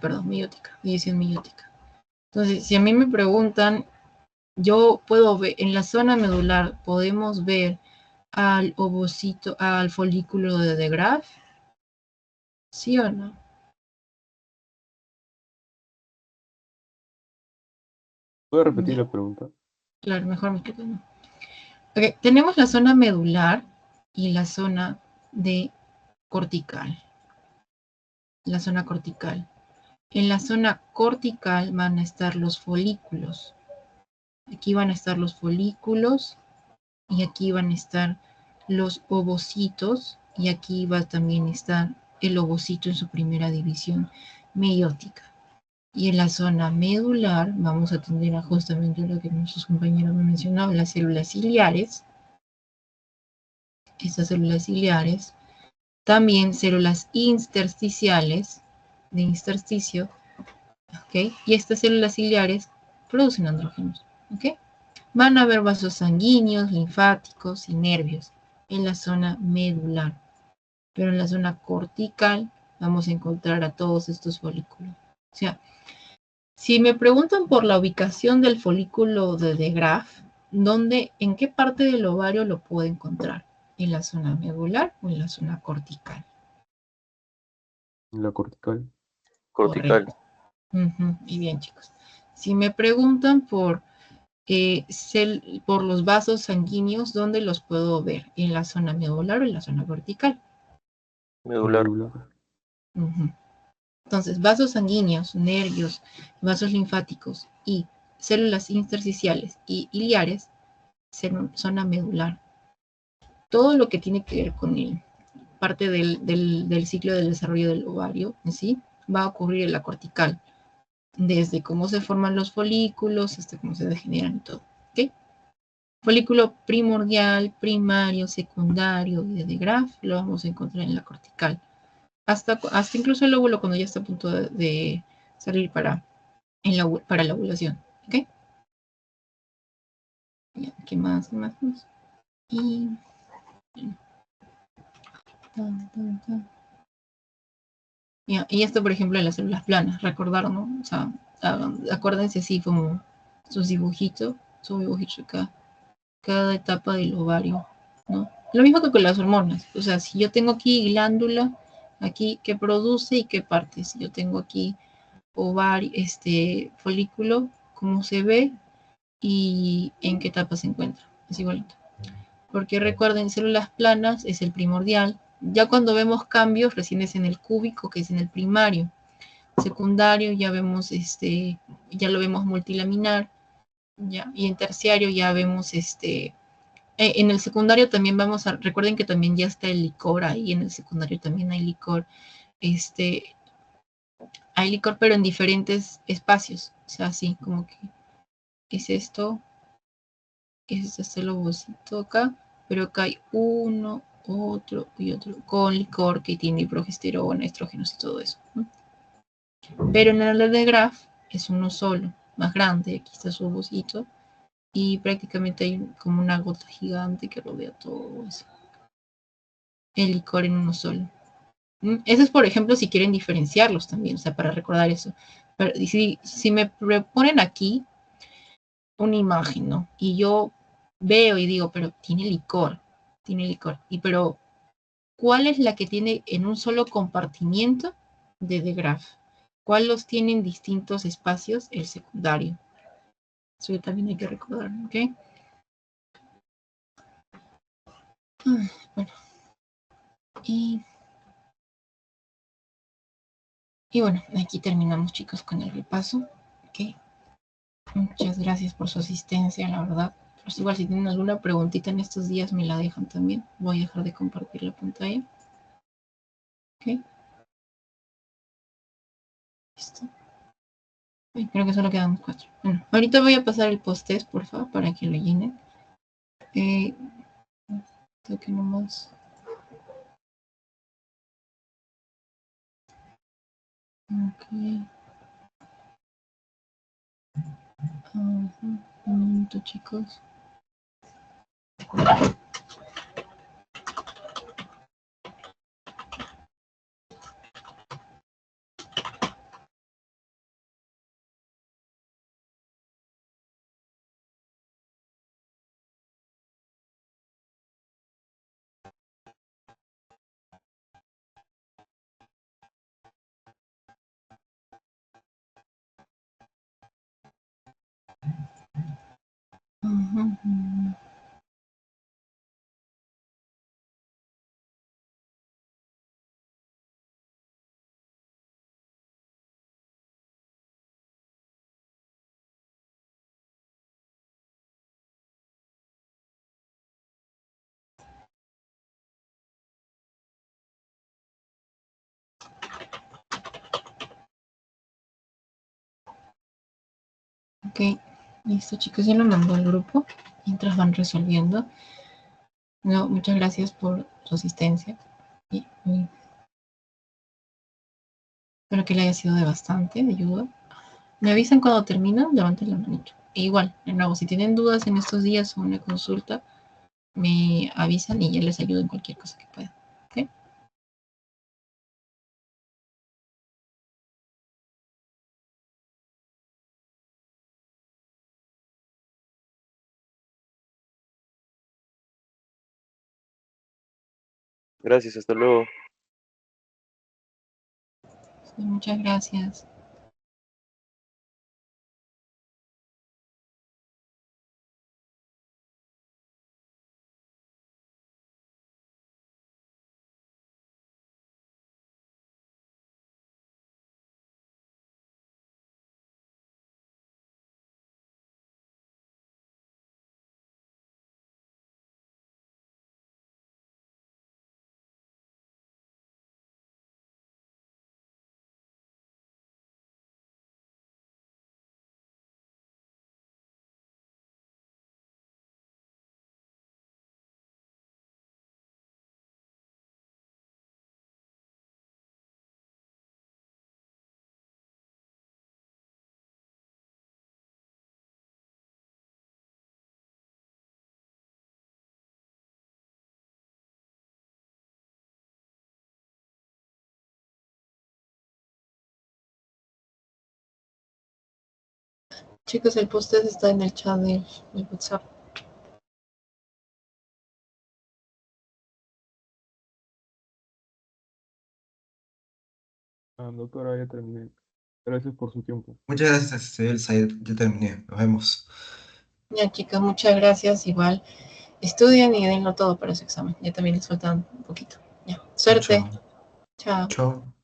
división meiótica. Entonces, si a mí me preguntan, yo puedo ver, en la zona medular, podemos ver al ovocito, al folículo de De Graaf, ¿sí o no? ¿Puedo repetir Ya, la pregunta? claro, mejor me explico, ¿no? Ok, tenemos la zona medular y la zona de cortical. La zona cortical. En la zona cortical van a estar los folículos. Aquí van a estar los folículos y aquí van a estar los ovocitos y aquí va a también estar el ovocito en su primera división meiótica. Y en la zona medular vamos a tener a justamente lo que nuestros compañeros me mencionaban, las células ciliares. Estas células ciliares, también células intersticiales de intersticio, ¿ok? Y estas células ciliares producen andrógenos, ¿ok? Van a haber vasos sanguíneos, linfáticos y nervios en la zona medular, pero en la zona cortical vamos a encontrar a todos estos folículos. O sea, si me preguntan por la ubicación del folículo de De Graaf, ¿en qué parte del ovario lo puedo encontrar? ¿En la zona medular o en la zona cortical? La cortical. Cortical. Correcto. Y bien, chicos. Si me preguntan por los vasos sanguíneos, ¿dónde los puedo ver? ¿En la zona medular o en la zona cortical? Medular. Medular. Entonces, vasos sanguíneos, nervios, vasos linfáticos y células intersticiales y iliares, zona medular. Todo lo que tiene que ver con parte del ciclo del desarrollo del ovario en sí, va a ocurrir en la cortical, desde cómo se forman los folículos hasta cómo se degeneran y todo. ¿Ok? Folículo primordial, primario, secundario y de De Graaf lo vamos a encontrar en la cortical. Hasta incluso el óvulo cuando ya está a punto de salir para la ovulación. ¿Ok? ¿Qué más? Y, y esto, por ejemplo, en las células planas, recordar, ¿no? O sea, acuérdense así como sus dibujitos, acá, cada etapa del ovario, ¿no? Lo mismo que con las hormonas, o sea, si yo tengo aquí glándula, aquí qué produce y qué parte, si yo tengo aquí ovario, folículo, cómo se ve y en qué etapa se encuentra, es igualito. Porque recuerden, células planas es el primordial, ya cuando vemos cambios recién es en el cúbico, que es en el primario. Secundario ya vemos ya lo vemos multilaminar, ya, y en terciario ya vemos en el secundario también recuerden que también ya está el licor ahí, en el secundario también hay licor, hay licor pero en diferentes espacios, o sea, así como que es esto, es este lobocito acá, pero acá hay uno, otro y otro, con licor que tiene progesterona, estrógenos y todo eso, ¿no? Pero en el de Graaf es uno solo, más grande, aquí está su ovocito, y prácticamente hay como una gota gigante que rodea todo eso. El licor en uno solo. Eso es, por ejemplo, si quieren diferenciarlos también, o sea, para recordar eso. Pero si me ponen aquí una imagen, ¿no? Y yo veo y digo, pero tiene licor. Pero, ¿cuál es la que tiene en un solo compartimiento de De Graaf? ¿Cuál los tiene en distintos espacios? El secundario. Eso también hay que recordar, ¿ok? Bueno, y bueno, aquí terminamos, chicos, con el repaso. ¿Ok? Muchas gracias por su asistencia, la verdad. Pues igual si tienen alguna preguntita en estos días me la dejan también. Voy a dejar de compartir la pantalla. ¿Ok? Listo. Creo que solo quedamos 4. Bueno, ahorita voy a pasar el post-test, por favor, para que lo llenen. Toque nomás. Ok. Ajá. Un minuto, chicos. Ajá. Ok, listo, chicos, ya lo mandó al grupo mientras van resolviendo. No, muchas gracias por su asistencia y espero que le haya sido de bastante ayuda. Me avisan cuando terminan, levanten la manito. E igual, de nuevo, si tienen dudas en estos días o una consulta, me avisan y ya les ayudo en cualquier cosa que pueda. ¿Ok? Gracias, hasta luego. Sí, muchas gracias. Chicos, el post está en el chat del WhatsApp. Doctora, ya terminé. Gracias por su tiempo. Muchas gracias, Elsa. Ya terminé. Nos vemos. Ya, chicas, muchas gracias. Igual, estudien y denlo todo para su examen. Ya también les falta un poquito. Ya, Chao, suerte. chao. Chao. Chao.